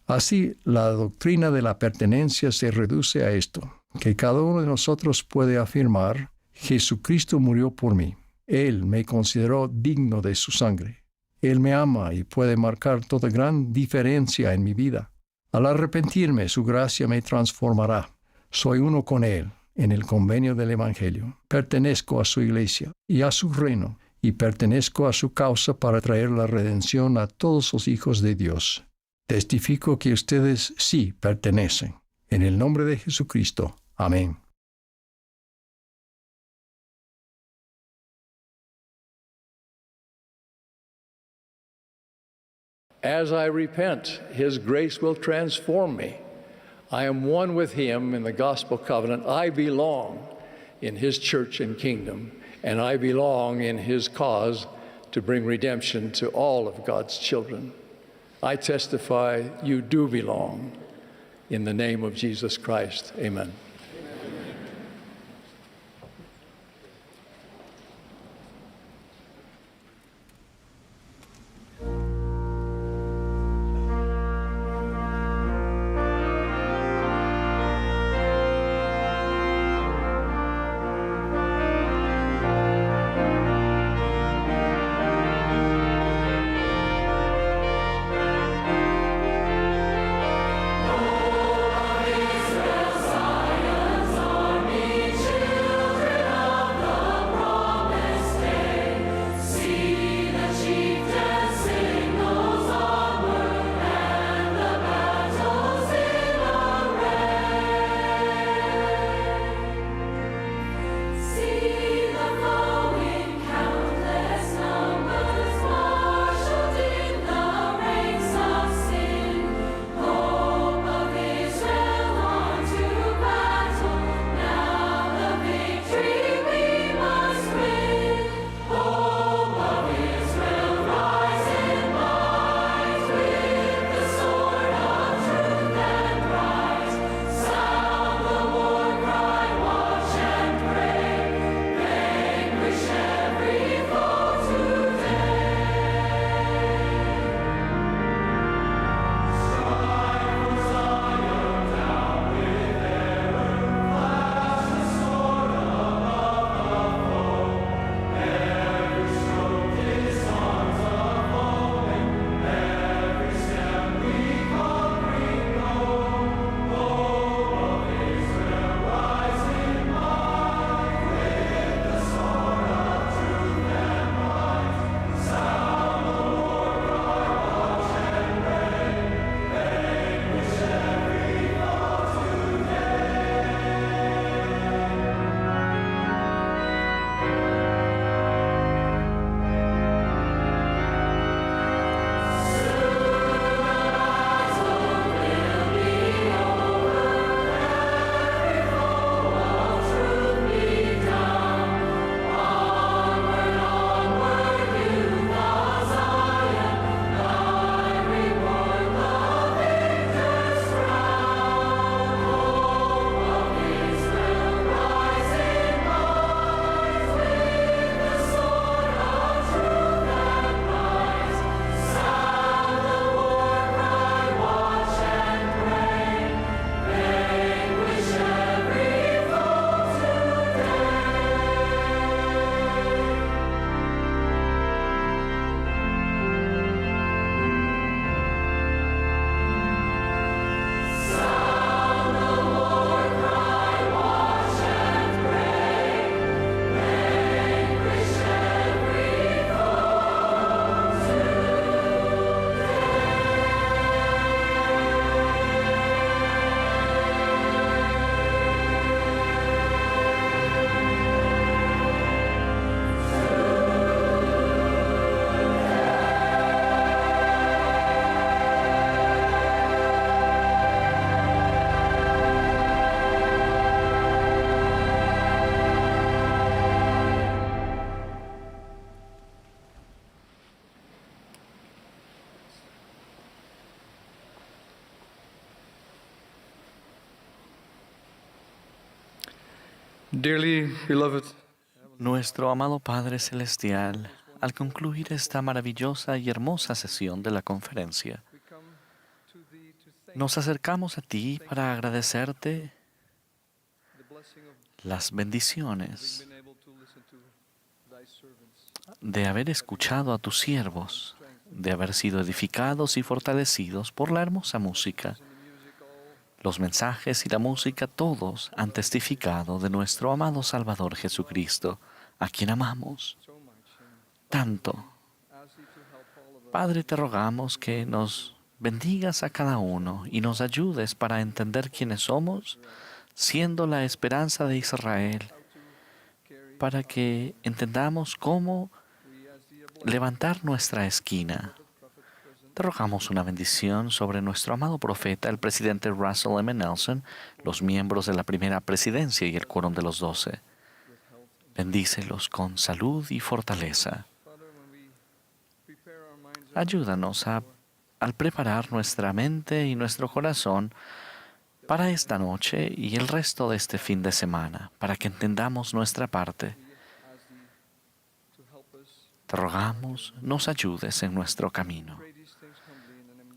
Así, la doctrina de la pertenencia se reduce a esto, que cada uno de nosotros puede afirmar: Jesucristo murió por mí. Él me consideró digno de su sangre. Él me ama y puede marcar toda gran diferencia en mi vida. Al arrepentirme, su gracia me transformará. Soy uno con Él en el convenio del Evangelio. Pertenezco a su iglesia y a su reino, y pertenezco a su causa para traer la redención a todos los hijos de Dios. Testifico que ustedes sí pertenecen. En el nombre de Jesucristo. Amén. As I repent, His grace will transform me. I am one with Him in the gospel covenant. I belong in His church and kingdom, and I belong in His cause to bring redemption to all of God's children. I testify you do belong. In the name of Jesus Christ, amen. Dearly beloved, Nuestro amado Padre Celestial, al concluir esta maravillosa y hermosa sesión de la conferencia, nos acercamos a ti para agradecerte las bendiciones de haber escuchado a tus siervos, de haber sido edificados y fortalecidos por la hermosa música, Los mensajes y la música, todos han testificado de nuestro amado Salvador Jesucristo, a quien amamos tanto. Padre, te rogamos que nos bendigas a cada uno y nos ayudes para entender quiénes somos, siendo la esperanza de Israel, para que entendamos cómo levantar nuestra esquina. Te rogamos una bendición sobre nuestro amado profeta, el presidente Russell M. Nelson, los miembros de la primera presidencia y el quórum de los 12. Bendícelos con salud y fortaleza. Ayúdanos al preparar nuestra mente y nuestro corazón para esta noche y el resto de este fin de semana, para que entendamos nuestra parte. Te rogamos, nos ayudes en nuestro camino.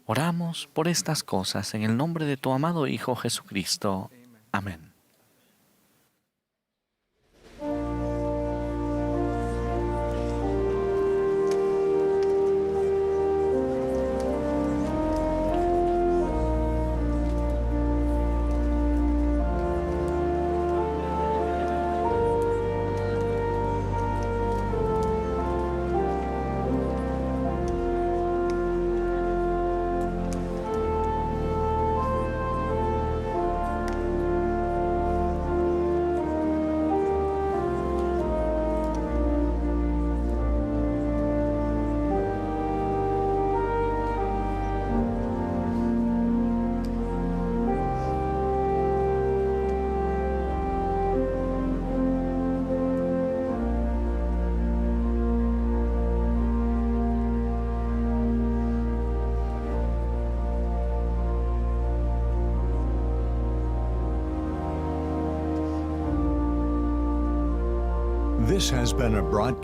Oramos por estas cosas en el nombre de tu amado Hijo Jesucristo. Amén.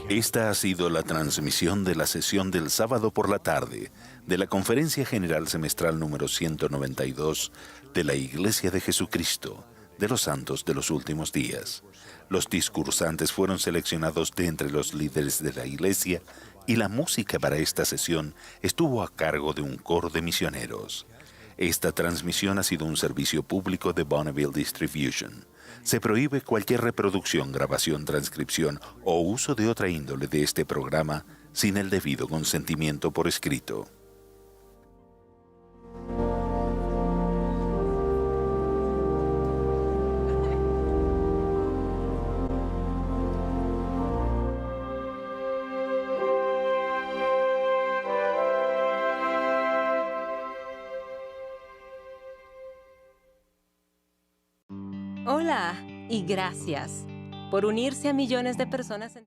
Esta ha sido la transmisión de la sesión del sábado por la tarde de la Conferencia General Semestral número 192 de la Iglesia de Jesucristo de los Santos de los Últimos Días. Los discursantes fueron seleccionados de entre los líderes de la Iglesia y la música para esta sesión estuvo a cargo de un coro de misioneros. Esta transmisión ha sido un servicio público de Bonneville Distribution. Se prohíbe cualquier reproducción, grabación, transcripción o uso de otra índole de este programa sin el debido consentimiento por escrito. Hola y gracias por unirse a millones de personas en